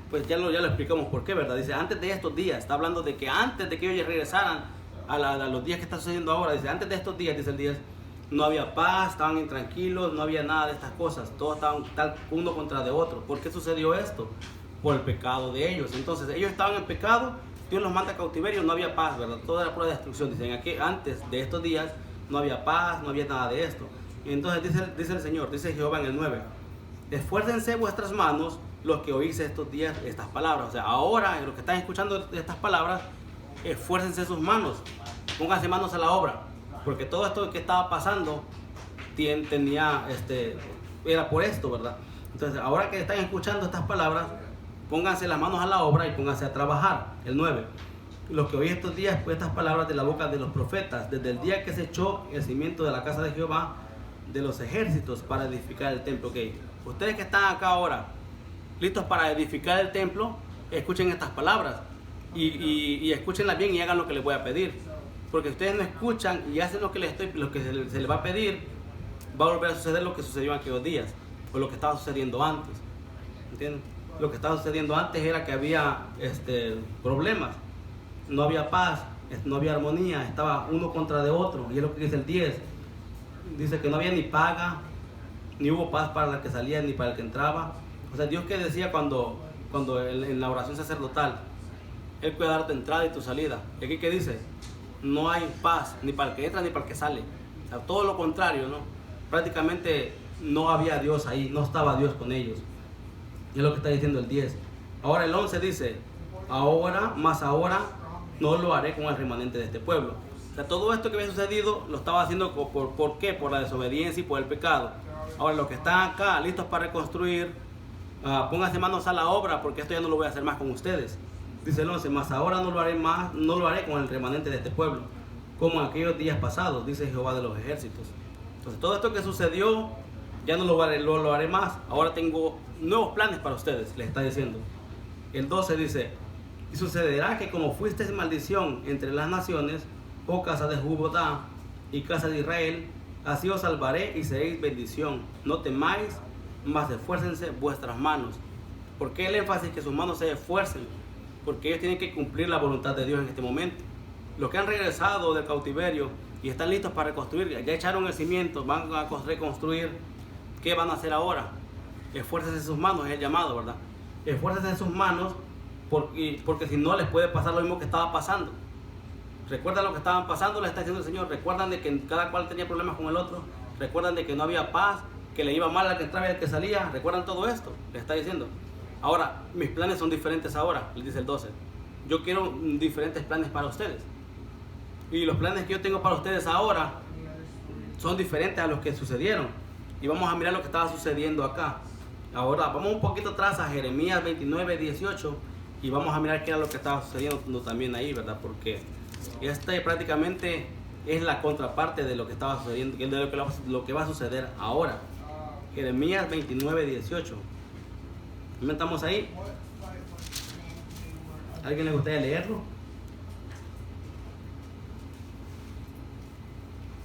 [SPEAKER 1] Pues ya lo explicamos por qué, ¿verdad? Dice: antes de estos días, está hablando de que antes de que ellos regresaran a los días que está sucediendo ahora. Dice: antes de estos días, dice el 10, no había paz, estaban intranquilos, no había nada de estas cosas, todos estaban tal uno contra de otro. ¿Por qué sucedió esto? Por el pecado de ellos. Entonces ellos estaban en pecado, Dios los manda a cautiverio, no había paz, ¿verdad? Toda era pura destrucción. Dicen aquí: antes de estos días no había paz, no había nada de esto. Y entonces dice el Señor, dice Jehová en el 9: esfuércense vuestras manos, los que oís estos días estas palabras. O sea, ahora los que están escuchando estas palabras, esfuércense sus manos, pónganse manos a la obra, porque todo esto que estaba pasando era por esto, ¿verdad? Entonces ahora que están escuchando estas palabras, pónganse las manos a la obra y pónganse a trabajar. El 9: los que oí estos días pues, estas palabras de la boca de los profetas, desde el día que se echó el cimiento de la casa de Jehová de los ejércitos para edificar el templo. Okay. Ustedes que están acá ahora, listos para edificar el templo, escuchen estas palabras y escúchenlas bien y hagan lo que les voy a pedir. Porque ustedes no escuchan y hacen lo que se les va a pedir, va a volver a suceder lo que sucedió en aquellos días, o lo que estaba sucediendo antes. ¿Entienden? Lo que estaba sucediendo antes era que había problemas, no había paz, no había armonía, estaba uno contra de otro. Y es lo que dice el 10. Dice que no había ni paga, ni hubo paz para el que salía ni para el que entraba. O sea, Dios que decía cuando en la oración sacerdotal, Él puede dar tu entrada y tu salida. Y aquí que dice: no hay paz ni para el que entra ni para el que sale. O sea, todo lo contrario, ¿no? Prácticamente no había Dios ahí, no estaba Dios con ellos. Y es lo que está diciendo el 10. Ahora el 11 dice: ahora no lo haré con el remanente de este pueblo. O sea, todo esto que había sucedido lo estaba haciendo ¿por qué? Por la desobediencia y por el pecado. Ahora los que están acá listos para reconstruir, pónganse manos a la obra, porque esto ya no lo voy a hacer más con ustedes. Dice el 11: mas ahora no lo haré con el remanente de este pueblo, como en aquellos días pasados, dice Jehová de los ejércitos. Entonces todo esto que sucedió ya no lo haré más. Ahora tengo nuevos planes para ustedes, les está diciendo. El 12 dice: y sucederá que como fuisteis maldición entre las naciones, oh casa de Judá y casa de Israel, así os salvaré y seréis bendición. No temáis, mas esfuércense vuestras manos. ¿Por qué el énfasis que sus manos se esfuercen? Porque ellos tienen que cumplir la voluntad de Dios en este momento. Los que han regresado del cautiverio y están listos para reconstruir, ya echaron el cimiento, van a reconstruir. ¿Qué van a hacer ahora? Esfuércense sus manos, es el llamado, ¿verdad? Esfuércense sus manos, porque si no les puede pasar lo mismo que estaba pasando. Recuerdan lo que estaban pasando, les está diciendo el Señor. Recuerdan de que cada cual tenía problemas con el otro. Recuerdan de que no había paz, que le iba mal al que entraba y al que salía. Recuerdan todo esto, les está diciendo. Ahora, mis planes son diferentes ahora, les dice el 12. Yo quiero diferentes planes para ustedes. Y los planes que yo tengo para ustedes ahora son diferentes a los que sucedieron. Y vamos a mirar lo que estaba sucediendo acá. Ahora vamos un poquito atrás a Jeremías 29, 18 y vamos a mirar qué era lo que estaba sucediendo también ahí, ¿verdad? Porque prácticamente es la contraparte de lo que estaba sucediendo, de lo que va a suceder ahora. Jeremías 29, 18. ¿No estamos ahí? ¿Alguien le gustaría leerlo?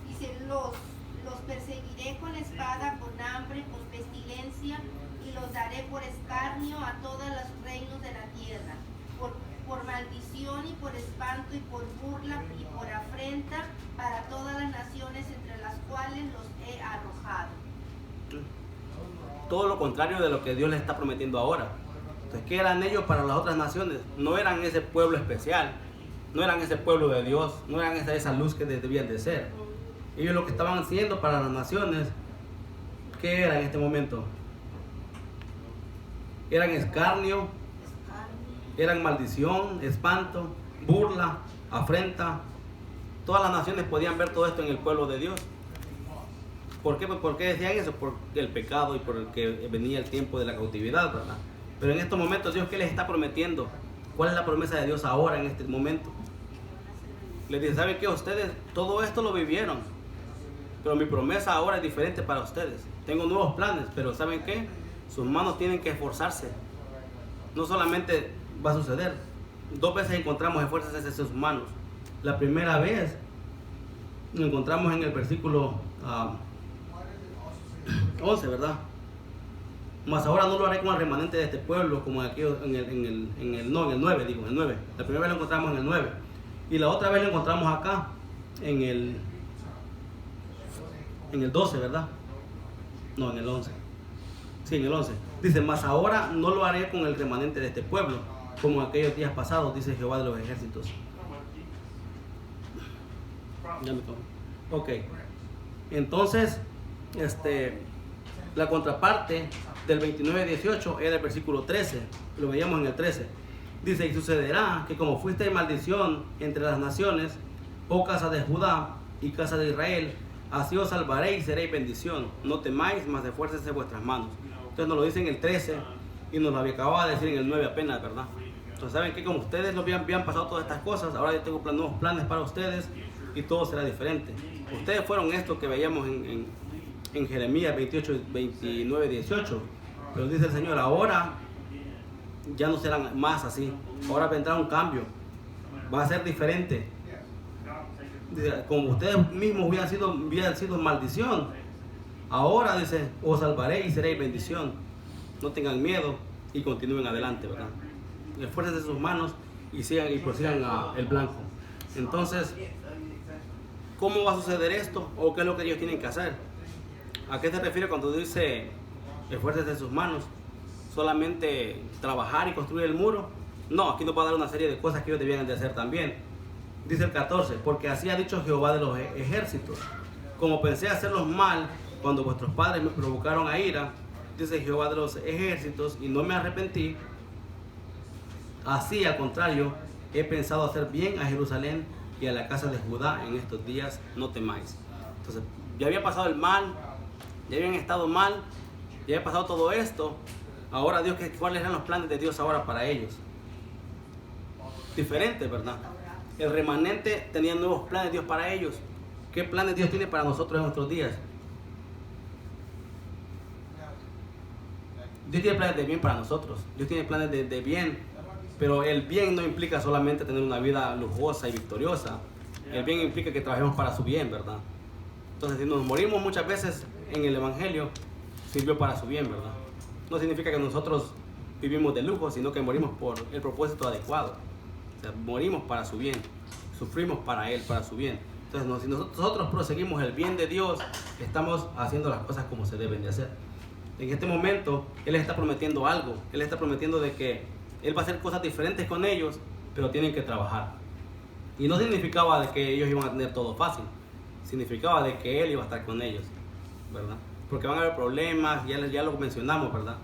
[SPEAKER 2] Dice, los perseguiré con espada, con hambre, con pestilencia, y los daré por escarnio a todos los reinos de la tierra, por maldición y por espanto y por burla y por afrenta para todas las naciones entre las cuales los he arrojado.
[SPEAKER 1] Todo lo contrario de lo que Dios les está prometiendo ahora. Entonces, ¿qué eran ellos para las otras naciones? No eran ese pueblo especial, no eran ese pueblo de Dios, no eran esa luz que debían de ser. Ellos lo que estaban haciendo para las naciones, ¿qué era en este momento? Eran escarnio, eran maldición, espanto, burla, afrenta. Todas las naciones podían ver todo esto en el pueblo de Dios. ¿Por qué? ¿Por qué decían eso? Por el pecado y por el que venía el tiempo de la cautividad, ¿verdad? Pero en estos momentos, Dios, ¿qué les está prometiendo? ¿Cuál es la promesa de Dios ahora en este momento? Les dice, ¿saben qué? Ustedes todo esto lo vivieron, pero mi promesa ahora es diferente para ustedes. Tengo nuevos planes, pero ¿saben qué? Sus manos tienen que esforzarse. No solamente va a suceder, 2 veces encontramos esfuerzos en sus manos. La primera vez lo encontramos en el versículo 11, ¿verdad? Mas ahora no lo haré con el remanente de este pueblo, como aquí en el 9, digo, en el 9. La primera vez lo encontramos en el 9. Y la otra vez lo encontramos acá, en el 12, ¿verdad? No, en el 11. Sí, en el 11. Dice, mas ahora no lo haré con el remanente de este pueblo, como en aquellos días pasados, dice Jehová de los ejércitos. Ya me tomo. Ok. Entonces, la contraparte del 29-18 era el versículo 13. Lo veíamos en el 13. Dice, y sucederá que como fuiste maldición entre las naciones, oh casa de Judá y casa de Israel, así os salvaré y seréis bendición. No temáis, mas esfuércense vuestras manos. Entonces nos lo dice en el 13 y nos lo acababa de decir en el 9 apenas, ¿verdad? Entonces, ¿saben qué? Como ustedes lo habían pasado todas estas cosas, ahora yo tengo nuevos planes para ustedes y todo será diferente. Ustedes fueron esto que veíamos en Jeremías 29, 18. Pero dice el Señor, ahora ya no serán más así. Ahora vendrá un cambio. Va a ser diferente. Dice, como ustedes mismos hubieran sido maldición, ahora dice, os salvaré y seréis bendición. No tengan miedo y continúen adelante, ¿verdad? Esfuércense sus manos y sigan y prosigan el blanco. Entonces, ¿cómo va a suceder esto? ¿O qué es lo que ellos tienen que hacer? ¿A qué se refiere cuando dice esfuércense sus manos? ¿Solamente trabajar y construir el muro? No, aquí nos va a dar una serie de cosas que ellos debían de hacer también. Dice el 14, porque así ha dicho Jehová de los ejércitos, como pensé hacerlos mal cuando vuestros padres me provocaron a ira, dice Jehová de los ejércitos, y no me arrepentí, así al contrario, he pensado hacer bien a Jerusalén y a la casa de Judá en estos días, no temáis. Entonces, ya había pasado el mal, ya habían estado mal, ya había pasado todo esto. Ahora Dios, ¿cuáles eran los planes de Dios ahora para ellos? Diferentes, ¿verdad? El remanente tenía nuevos planes de Dios para ellos. ¿Qué planes Dios tiene para nosotros en nuestros días? Dios tiene planes de bien para nosotros. Dios tiene planes de bien. Pero el bien no implica solamente tener una vida lujosa y victoriosa. El bien implica que trabajemos para su bien, ¿verdad? Entonces, si nos morimos muchas veces en el Evangelio, sirvió para su bien, ¿verdad? No significa que nosotros vivimos de lujo, sino que morimos por el propósito adecuado. O sea, morimos para su bien, sufrimos para Él, para su bien. Entonces, si nosotros proseguimos el bien de Dios, estamos haciendo las cosas como se deben de hacer. En este momento, Él les está prometiendo algo. Él les está prometiendo de que Él va a hacer cosas diferentes con ellos, pero tienen que trabajar. Y no significaba de que ellos iban a tener todo fácil. Significaba de que Él iba a estar con ellos, ¿verdad? Porque van a haber problemas, ya lo mencionamos, ¿verdad?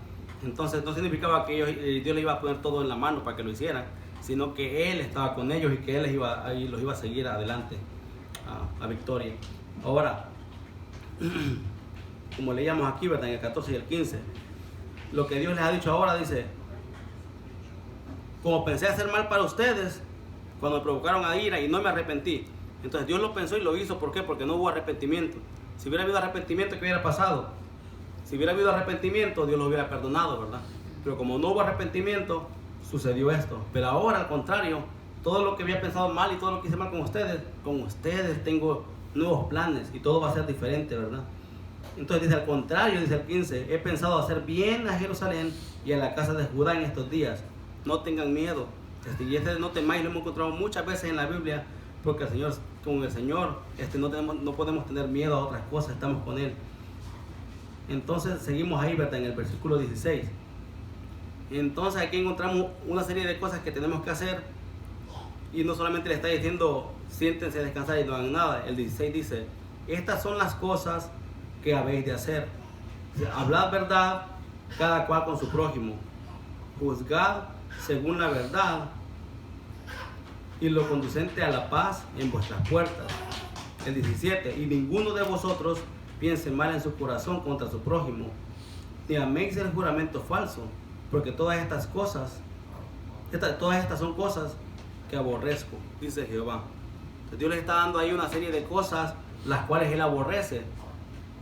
[SPEAKER 1] Entonces, no significaba que Dios les iba a poner todo en la mano para que lo hicieran, sino que Él estaba con ellos y que Él los iba a seguir adelante a victoria. Ahora, como leíamos aquí, ¿verdad? En el 14 y el 15. Lo que Dios les ha dicho ahora, dice, como pensé hacer mal para ustedes, cuando me provocaron a ira y no me arrepentí. Entonces Dios lo pensó y lo hizo. ¿Por qué? Porque no hubo arrepentimiento. Si hubiera habido arrepentimiento, ¿qué hubiera pasado? Si hubiera habido arrepentimiento, Dios lo hubiera perdonado, ¿verdad? Pero como no hubo arrepentimiento, sucedió esto. Pero ahora, al contrario, todo lo que había pensado mal y todo lo que hice mal con ustedes tengo nuevos planes y todo va a ser diferente, ¿verdad? Entonces dice al contrario, dice el 15, he pensado hacer bien a Jerusalén y a la casa de Judá en estos días. No tengan miedo. Y no temáis, lo hemos encontrado muchas veces en la Biblia, porque con el Señor no podemos tener miedo a otras cosas, estamos con Él. Entonces seguimos ahí, ¿verdad? En el versículo 16. Entonces aquí encontramos una serie de cosas que tenemos que hacer. Y no solamente le está diciendo, siéntense a descansar y no hagan nada. El 16 dice, estas son las cosas que habéis de hacer. Hablad verdad, cada cual con su prójimo. Juzgad según la verdad y lo conducente a la paz en vuestras puertas. El 17, y ninguno de vosotros piense mal en su corazón contra su prójimo, ni améis el juramento falso, porque todas estas son cosas que aborrezco, dice Jehová. Entonces Dios les está dando ahí una serie de cosas las cuales Él aborrece,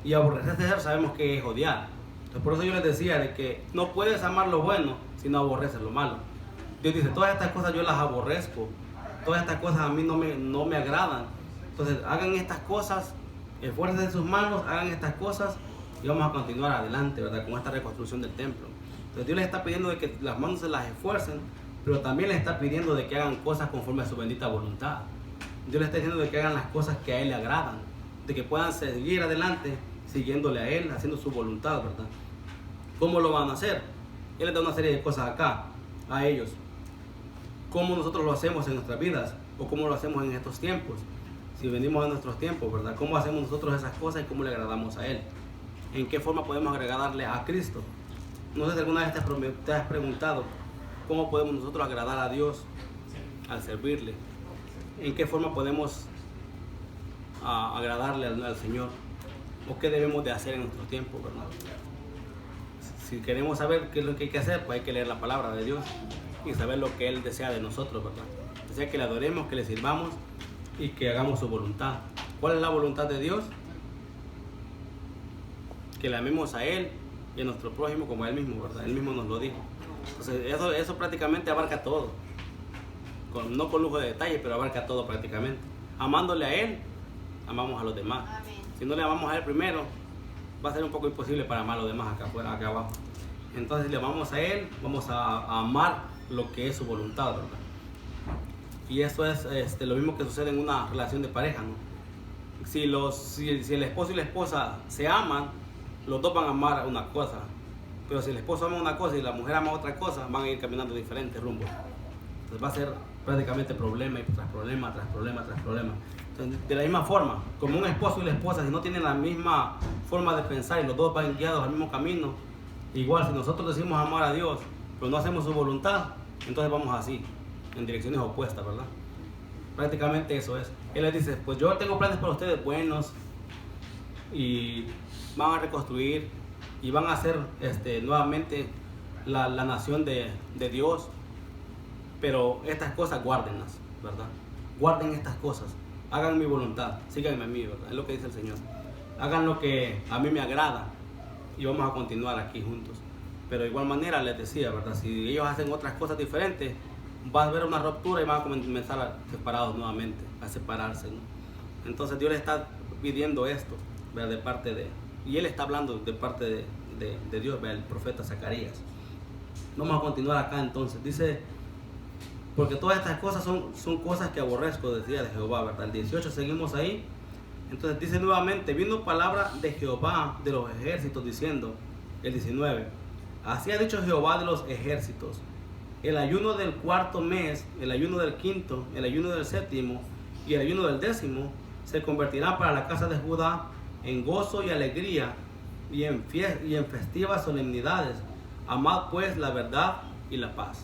[SPEAKER 1] y aborrecer sabemos que es odiar. Entonces por eso yo les decía de que no puedes amar lo bueno si no aborreces lo malo. Dios dice, todas estas cosas yo las aborrezco, todas estas cosas a mí no me agradan. Entonces hagan estas cosas, esfuércense en sus manos, hagan estas cosas y vamos a continuar adelante, ¿verdad? Con esta reconstrucción del templo. Entonces Dios les está pidiendo de que las manos se las esfuercen, pero también les está pidiendo de que hagan cosas conforme a su bendita voluntad. Dios les está diciendo de que hagan las cosas que a Él le agradan, de que puedan seguir adelante siguiéndole a Él, haciendo su voluntad, ¿verdad? ¿Cómo lo van a hacer? Él les da una serie de cosas acá a ellos. ¿Cómo nosotros lo hacemos en nuestras vidas? ¿O cómo lo hacemos en estos tiempos? Si venimos a nuestros tiempos, ¿verdad? ¿Cómo hacemos nosotros esas cosas y cómo le agradamos a Él? ¿En qué forma podemos agradarle a Cristo? No sé si alguna vez te has preguntado cómo podemos nosotros agradar a Dios al servirle. ¿En qué forma podemos agradarle al Señor? ¿O qué debemos de hacer en nuestros tiempos, verdad? Si queremos saber qué es lo que hay que hacer, pues hay que leer la palabra de Dios y saber lo que Él desea de nosotros, ¿verdad? Desea que le adoremos, que le sirvamos y que hagamos su voluntad. ¿Cuál es la voluntad de Dios? Que le amemos a Él y a nuestro prójimo como a Él mismo, ¿verdad? Él mismo nos lo dijo. Entonces eso prácticamente abarca todo. No con lujo de detalle, pero abarca todo prácticamente. Amándole a Él, amamos a los demás.
[SPEAKER 2] Amén.
[SPEAKER 1] Si no le amamos a Él primero, va a ser un poco imposible para amar a los demás acá abajo. Entonces, si le amamos a Él, vamos a amar lo que es su voluntad, ¿verdad? Y eso es lo mismo que sucede en una relación de pareja, ¿no? Si el esposo y la esposa se aman, los dos van a amar una cosa. Pero si el esposo ama una cosa y la mujer ama otra cosa, van a ir caminando diferentes rumbos. Entonces va a ser prácticamente problema y tras problema, tras problema, tras problema. Entonces, de la misma forma, como un esposo y la esposa, si no tienen la misma forma de pensar y los dos van guiados al mismo camino, igual si nosotros decimos amar a Dios, pero no hacemos su voluntad, entonces vamos así, en direcciones opuestas, ¿verdad? Prácticamente eso es. Él les dice, pues yo tengo planes para ustedes buenos y van a reconstruir y van a hacer nuevamente la nación de Dios, pero estas cosas guárdenlas, ¿verdad? Guarden estas cosas, hagan mi voluntad, síganme a mí, ¿verdad? Es lo que dice el Señor. Hagan lo que a mí me agrada y vamos a continuar aquí juntos. Pero de igual manera les decía, ¿verdad? Si ellos hacen otras cosas diferentes, va a haber una ruptura y van a comenzar a separados nuevamente, a separarse, ¿no? Entonces Dios le está pidiendo esto, ¿verdad? De parte de, y Él está hablando de parte de Dios, ¿verdad? El profeta Zacarías. Vamos a continuar acá entonces. Dice, porque todas estas cosas son cosas que aborrezco, decía de Jehová, ¿verdad? El 18 seguimos ahí. Entonces dice nuevamente, vino palabra de Jehová de los ejércitos diciendo, el 19, así ha dicho Jehová de los ejércitos, el ayuno del cuarto mes, el ayuno del quinto, el ayuno del séptimo y el ayuno del décimo se convertirán para la casa de Judá en gozo y alegría y en festivas solemnidades. Amad pues la verdad y la paz.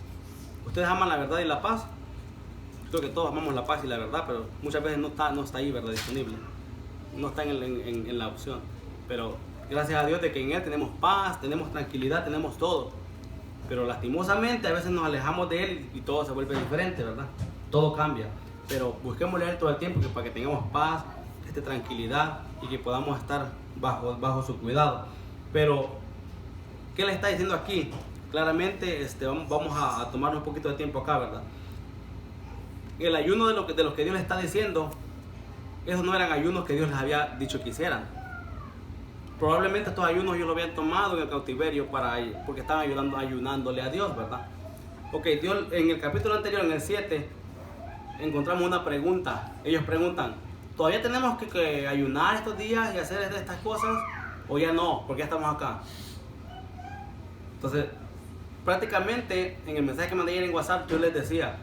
[SPEAKER 1] ¿Ustedes aman la verdad y la paz? Creo que todos amamos la paz y la verdad, pero muchas veces no está ahí, ¿verdad? Disponible. No está en la opción. Pero Gracias a Dios de que en Él tenemos paz, tenemos tranquilidad, tenemos todo. Pero lastimosamente a veces nos alejamos de Él y todo se vuelve diferente, ¿verdad? Todo cambia. Pero busquemos a Él todo el tiempo para que tengamos paz, tranquilidad y que podamos estar bajo su cuidado. Pero, ¿qué le está diciendo aquí? Claramente vamos a tomar un poquito de tiempo acá, ¿verdad? El ayuno de lo que Dios le está diciendo, esos no eran ayunos que Dios les había dicho que hicieran. Probablemente estos ayunos ellos lo habían tomado en el cautiverio porque estaban ayunándole a Dios, ¿verdad? Ok, Dios en el capítulo anterior, en el 7, encontramos una pregunta. Ellos preguntan, ¿todavía tenemos que ayunar estos días y hacer estas cosas? ¿O ya no? Porque ya estamos acá. Entonces, prácticamente en el mensaje que mandé ayer en WhatsApp, yo les decía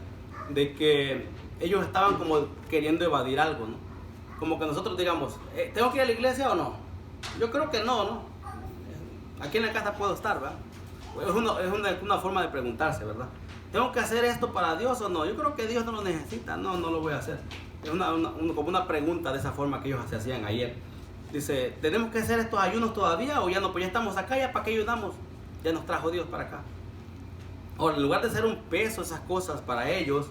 [SPEAKER 1] de que ellos estaban como queriendo evadir algo, ¿no? Como que nosotros digamos, ¿tengo que ir a la iglesia o no? Yo creo que no. Aquí en la casa puedo estar, ¿verdad? Es una forma de preguntarse, ¿verdad? ¿Tengo que hacer esto para Dios o no? Yo creo que Dios no lo necesita, no lo voy a hacer. Es como una pregunta de esa forma que ellos se hacían ayer. Dice, ¿tenemos que hacer estos ayunos todavía o ya no? Pues ya estamos acá, ¿ya para qué ayudamos? Ya nos trajo Dios para acá. Ahora, en lugar de ser un peso esas cosas para ellos,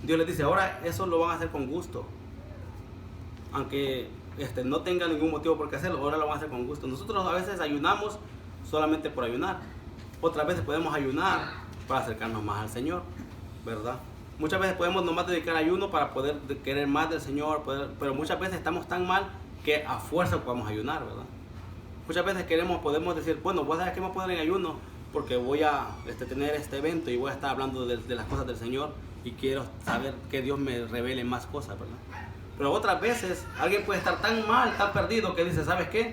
[SPEAKER 1] Dios les dice, ahora eso lo van a hacer con gusto. Aunque no tengan ningún motivo por qué hacerlo, ahora lo van a hacer con gusto. Nosotros a veces ayunamos solamente por ayunar. Otras veces podemos ayunar para acercarnos más al Señor, ¿verdad? Muchas veces podemos nomás dedicar ayuno para poder querer más del Señor, pero muchas veces estamos tan mal que a fuerza podemos ayunar, ¿verdad? Muchas veces podemos decir, bueno, voy a saber que me poner en ayuno porque voy a tener este evento y voy a estar hablando de las cosas del Señor y quiero saber que Dios me revele más cosas, ¿verdad? Pero otras veces alguien puede estar tan mal, tan perdido que dice, ¿sabes qué?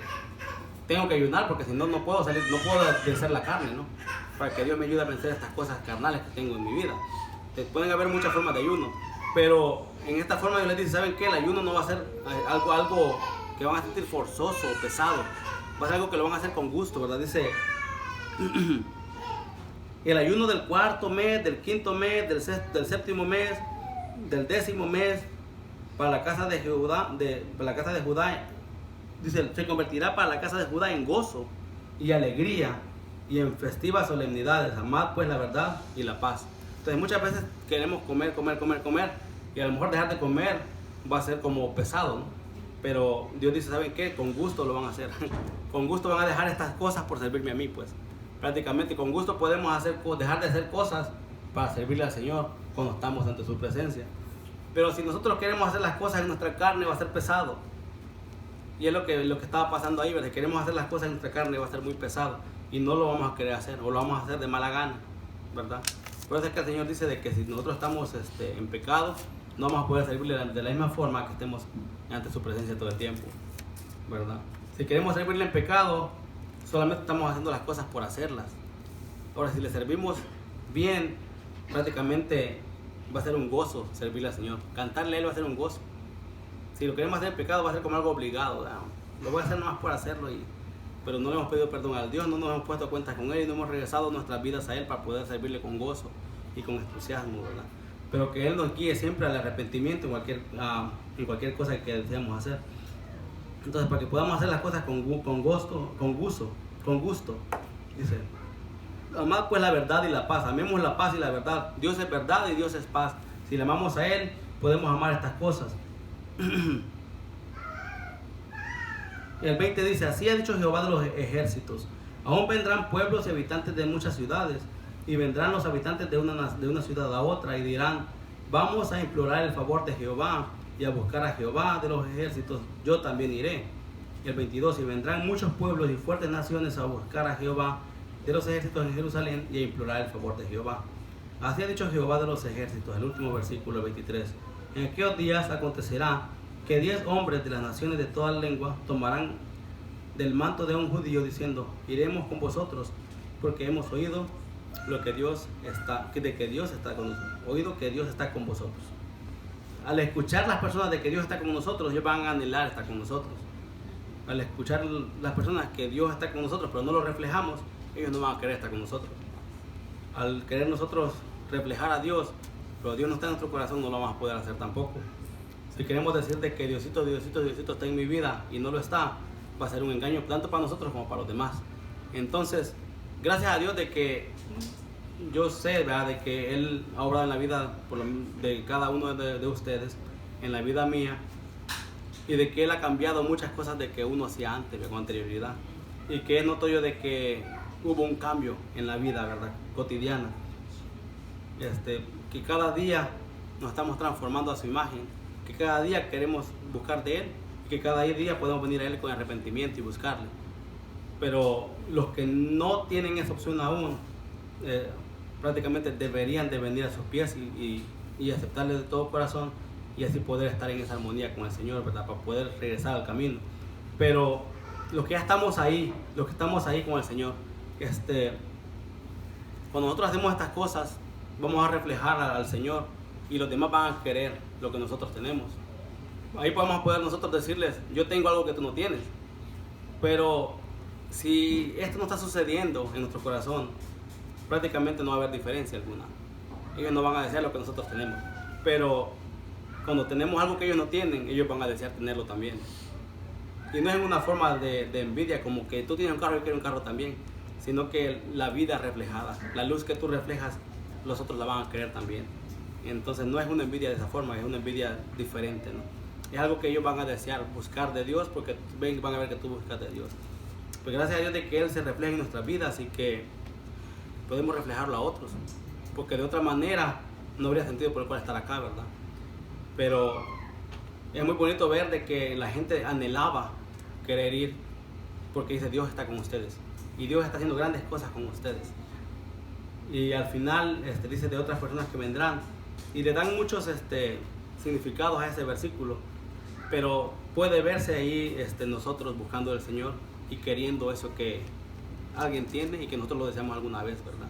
[SPEAKER 1] Tengo que ayunar porque si no, no puedo vencer la carne, ¿no? Para que Dios me ayude a vencer estas cosas carnales que tengo en mi vida. Pueden haber muchas formas de ayuno, pero en esta forma Dios les dice, ¿saben qué? El ayuno no va a ser algo que van a sentir forzoso o pesado, va a ser algo que lo van a hacer con gusto, ¿verdad? Dice, el ayuno del 4º mes, del 5º mes, del 7º mes, del 10º mes, para la casa de Judá, dice, se convertirá para la casa de Judá en gozo y alegría y en festivas solemnidades. Amad pues la verdad y la paz. Entonces muchas veces queremos comer y a lo mejor dejar de comer va a ser como pesado, ¿no? Pero Dios dice, ¿saben qué? Con gusto lo van a hacer. Con gusto van a dejar estas cosas por servirme a mí, pues. Prácticamente con gusto podemos dejar de hacer cosas para servirle al Señor cuando estamos ante su presencia. Pero si nosotros queremos hacer las cosas en nuestra carne va a ser pesado. Y es lo que estaba pasando ahí, ¿verdad? Queremos hacer las cosas en nuestra carne va a ser muy pesado. Y no lo vamos a querer hacer, o lo vamos a hacer de mala gana, ¿verdad? Por eso es que el Señor dice de que si nosotros estamos en pecado, no vamos a poder servirle de la misma forma que estemos ante su presencia todo el tiempo, ¿verdad? Si queremos servirle en pecado, solamente estamos haciendo las cosas por hacerlas. Ahora, si le servimos bien, prácticamente va a ser un gozo servirle al Señor. Cantarle a Él va a ser un gozo. Si lo queremos hacer en pecado, va a ser como algo obligado, ¿verdad? Lo voy a hacer nomás por hacerlo, pero no le hemos pedido perdón a Dios, no nos hemos puesto cuentas con Él y no hemos regresado nuestras vidas a Él para poder servirle con gozo y con entusiasmo, ¿verdad? Pero que Él nos guíe siempre al arrepentimiento en cualquier cosa que deseamos hacer. Entonces, para que podamos hacer las cosas con gusto, dice, amad pues la verdad y la paz. Amemos la paz y la verdad. Dios es verdad y Dios es paz. Si le amamos a Él, podemos amar estas cosas. El 20 dice, así ha dicho Jehová de los ejércitos, aún vendrán pueblos y habitantes de muchas ciudades, y vendrán los habitantes de una ciudad a otra, y dirán, vamos a implorar el favor de Jehová, y a buscar a Jehová de los ejércitos, yo también iré. El 22, y vendrán muchos pueblos y fuertes naciones a buscar a Jehová de los ejércitos en Jerusalén, y a implorar el favor de Jehová. Así ha dicho Jehová de los ejércitos, el último versículo, 23. En aquellos días acontecerá que 10 hombres de las naciones de toda lengua tomarán del manto de un judío diciendo, iremos con vosotros, porque hemos oído que Dios está con nosotros. Oído que Dios está con vosotros. Al escuchar las personas de que Dios está con nosotros, ellos van a anhelar estar con nosotros. Al escuchar las personas que Dios está con nosotros, pero no lo reflejamos, ellos no van a querer estar con nosotros. Al querer nosotros reflejar a Dios, pero Dios no está en nuestro corazón, no lo vamos a poder hacer tampoco. Si queremos decir de que Diosito está en mi vida y no lo está, va a ser un engaño tanto para nosotros como para los demás. Entonces, gracias a Dios de que yo sé, ¿verdad?, de que Él ha obrado en la vida de cada uno de ustedes, en la vida mía, y de que Él ha cambiado muchas cosas de que uno hacía antes, con anterioridad, y que es notorio de que hubo un cambio en la vida, ¿verdad?, cotidiana, que cada día nos estamos transformando a su imagen, que cada día queremos buscar de Él, y que cada día podemos venir a Él con arrepentimiento y buscarle. Pero los que no tienen esa opción aún, prácticamente deberían de venir a sus pies y aceptarle de todo corazón, y así poder estar en esa armonía con el Señor, ¿verdad?, para poder regresar al camino. Pero los que ya estamos ahí, los que estamos ahí con el Señor, cuando nosotros hacemos estas cosas, vamos a reflejar al Señor, y los demás van a querer lo que nosotros tenemos. Ahí podemos poder nosotros decirles: yo tengo algo que tú no tienes. Pero si esto no está sucediendo en nuestro corazón, prácticamente no va a haber diferencia alguna. Ellos no van a desear lo que nosotros tenemos. Pero cuando tenemos algo que ellos no tienen, ellos van a desear tenerlo también. Y no es una forma de envidia, como que tú tienes un carro y yo quiero un carro también, sino que la vida reflejada, la luz que tú reflejas, los otros la van a querer también. Entonces no es una envidia de esa forma, es una envidia diferente, ¿no? Es algo que ellos van a desear, buscar de Dios, porque van a ver que tú buscas de Dios. Pues gracias a Dios de que Él se refleja en nuestras vidas y que podemos reflejarlo a otros, porque de otra manera no habría sentido por el cual estar acá, ¿verdad? Pero es muy bonito ver de que la gente anhelaba querer ir, porque dice: Dios está con ustedes y Dios está haciendo grandes cosas con ustedes. Y al final dice de otras personas que vendrán, y le dan muchos significados a ese versículo, pero puede verse ahí nosotros buscando al Señor y queriendo eso que alguien tiene y que nosotros lo deseamos alguna vez, ¿verdad?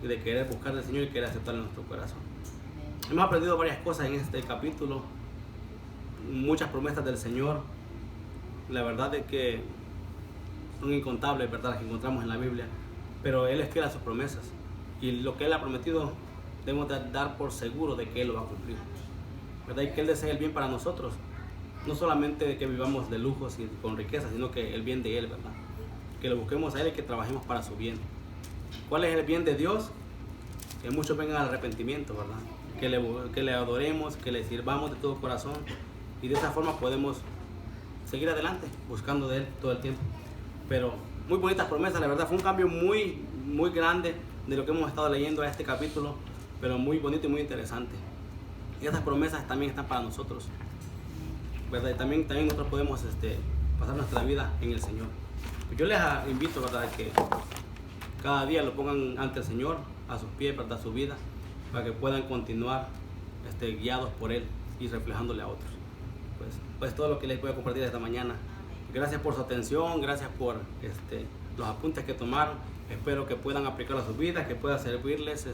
[SPEAKER 1] Y de querer buscar al Señor y querer aceptarlo en nuestro corazón. Hemos aprendido varias cosas en este capítulo, muchas promesas del Señor. La verdad es que son incontables, ¿verdad?, las que encontramos en la Biblia, pero Él es fiel a sus promesas, y lo que Él ha prometido debemos dar por seguro de que Él lo va a cumplir, ¿verdad? Y que Él desea el bien para nosotros, no solamente de que vivamos de lujos y con riqueza, sino que el bien de Él, ¿verdad? Que lo busquemos a Él y que trabajemos para su bien. ¿Cuál es el bien de Dios? Que muchos vengan al arrepentimiento, ¿verdad? Que le adoremos, que le sirvamos de todo corazón, y de esa forma podemos seguir adelante buscando de Él todo el tiempo. Pero muy bonitas promesas, la verdad fue un cambio muy, muy grande de lo que hemos estado leyendo a este capítulo, pero muy bonito y muy interesante. Y estas promesas también están para nosotros, ¿verdad? Y también nosotros podemos pasar nuestra vida en el Señor. Yo les invito, ¿verdad?, que cada día lo pongan ante el Señor, a sus pies, ¿verdad?, su vida, para que puedan continuar guiados por Él y reflejándole a otros. Pues todo lo que les voy a compartir esta mañana. Gracias por su atención, gracias por los apuntes que tomaron. Espero que puedan aplicarlo a sus vidas, que pueda servirles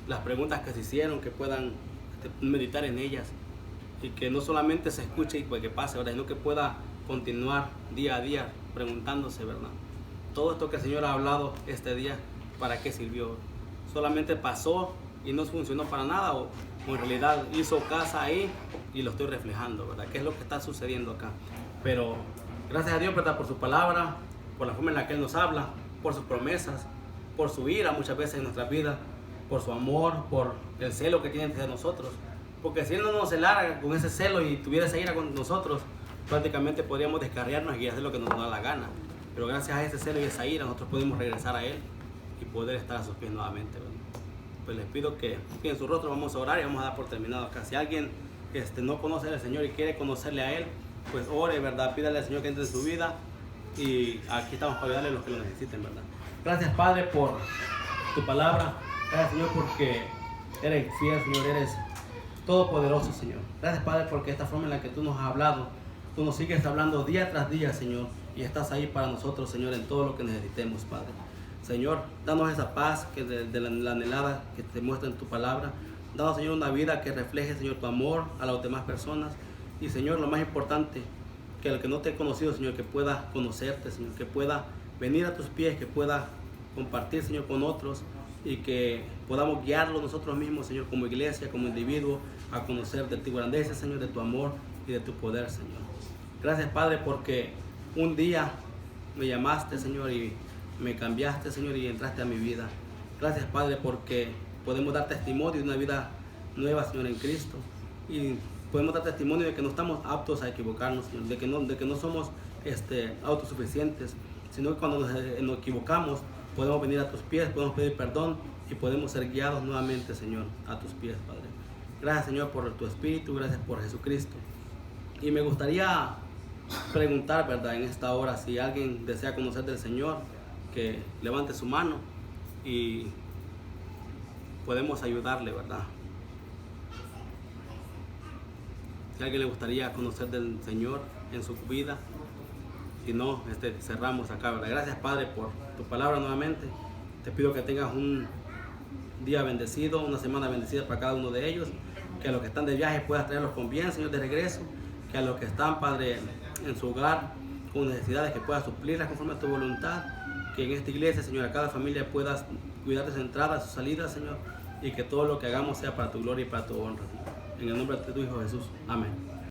[SPEAKER 1] las preguntas que se hicieron, que puedan meditar en ellas, y que no solamente se escuche y pues que pase, ¿verdad?, sino que pueda continuar día a día preguntándose, ¿verdad?, todo esto que el Señor ha hablado este día, ¿para qué sirvió? ¿Solamente pasó y no funcionó para nada, o en realidad hizo casa ahí y lo estoy reflejando, ¿verdad? ¿Qué es lo que está sucediendo acá? Pero gracias a Dios, ¿verdad?, por su palabra, por la forma en la que Él nos habla, por sus promesas, por su ira muchas veces en nuestra vida, por su amor, por el celo que tiene hacia nosotros. Porque si Él no nos celara con ese celo y tuviera esa ira con nosotros, prácticamente podríamos descarriarnos y hacer lo que nos da la gana. Pero gracias a ese celo y esa ira, nosotros podemos regresar a Él y poder estar a sus pies nuevamente, ¿verdad? Pues les pido que en su rostro vamos a orar y vamos a dar por terminado acá. Si alguien no conoce al Señor y quiere conocerle a Él, pues ore, ¿verdad? Pídale al Señor que entre en su vida, y aquí estamos para ayudarle a los que lo necesiten, ¿verdad? Gracias, Padre, por tu palabra. Gracias, Señor, porque eres fiel, Señor, eres todopoderoso, Señor. Gracias, Padre, porque esta forma en la que tú nos has hablado, tú nos sigues hablando día tras día, Señor, y estás ahí para nosotros, Señor, en todo lo que necesitemos, Padre. Señor, danos esa paz que de la anhelada que te muestra en tu palabra. Danos, Señor, una vida que refleje, Señor, tu amor a las demás personas. Y, Señor, lo más importante, que el que no te ha conocido, Señor, que pueda conocerte, Señor, que pueda venir a tus pies, que pueda compartir, Señor, con otros, y que podamos guiarlo nosotros mismos, Señor, como iglesia, como individuo, a conocer de tu grandeza, Señor, de tu amor y de tu poder, Señor. Gracias, Padre, porque un día me llamaste, Señor, y me cambiaste, Señor, y entraste a mi vida. Gracias, Padre, porque podemos dar testimonio de una vida nueva, Señor, en Cristo. Y podemos dar testimonio de que no estamos aptos a equivocarnos, Señor, de que no somos autosuficientes, sino que cuando nos equivocamos podemos venir a tus pies, podemos pedir perdón y podemos ser guiados nuevamente, Señor, a tus pies, Padre. Gracias, Señor, por tu Espíritu, gracias por Jesucristo. Y me gustaría preguntar, ¿verdad?, en esta hora, si alguien desea conocer del Señor, que levante su mano y podemos ayudarle, ¿verdad? Si a alguien le gustaría conocer del Señor en su vida, si no, cerramos acá, ¿verdad? Gracias, Padre, por tu palabra nuevamente. Te pido que tengas un día bendecido, una semana bendecida para cada uno de ellos, que a los que están de viaje puedas traerlos con bien, Señor, de regreso, que a los que están, Padre, en su hogar con necesidades, que puedas suplirlas conforme a tu voluntad, que en esta iglesia, Señor, a cada familia puedas cuidar de su entrada, su salida, Señor, y que todo lo que hagamos sea para tu gloria y para tu honra, Señor. En el nombre de tu Hijo Jesús. Amén.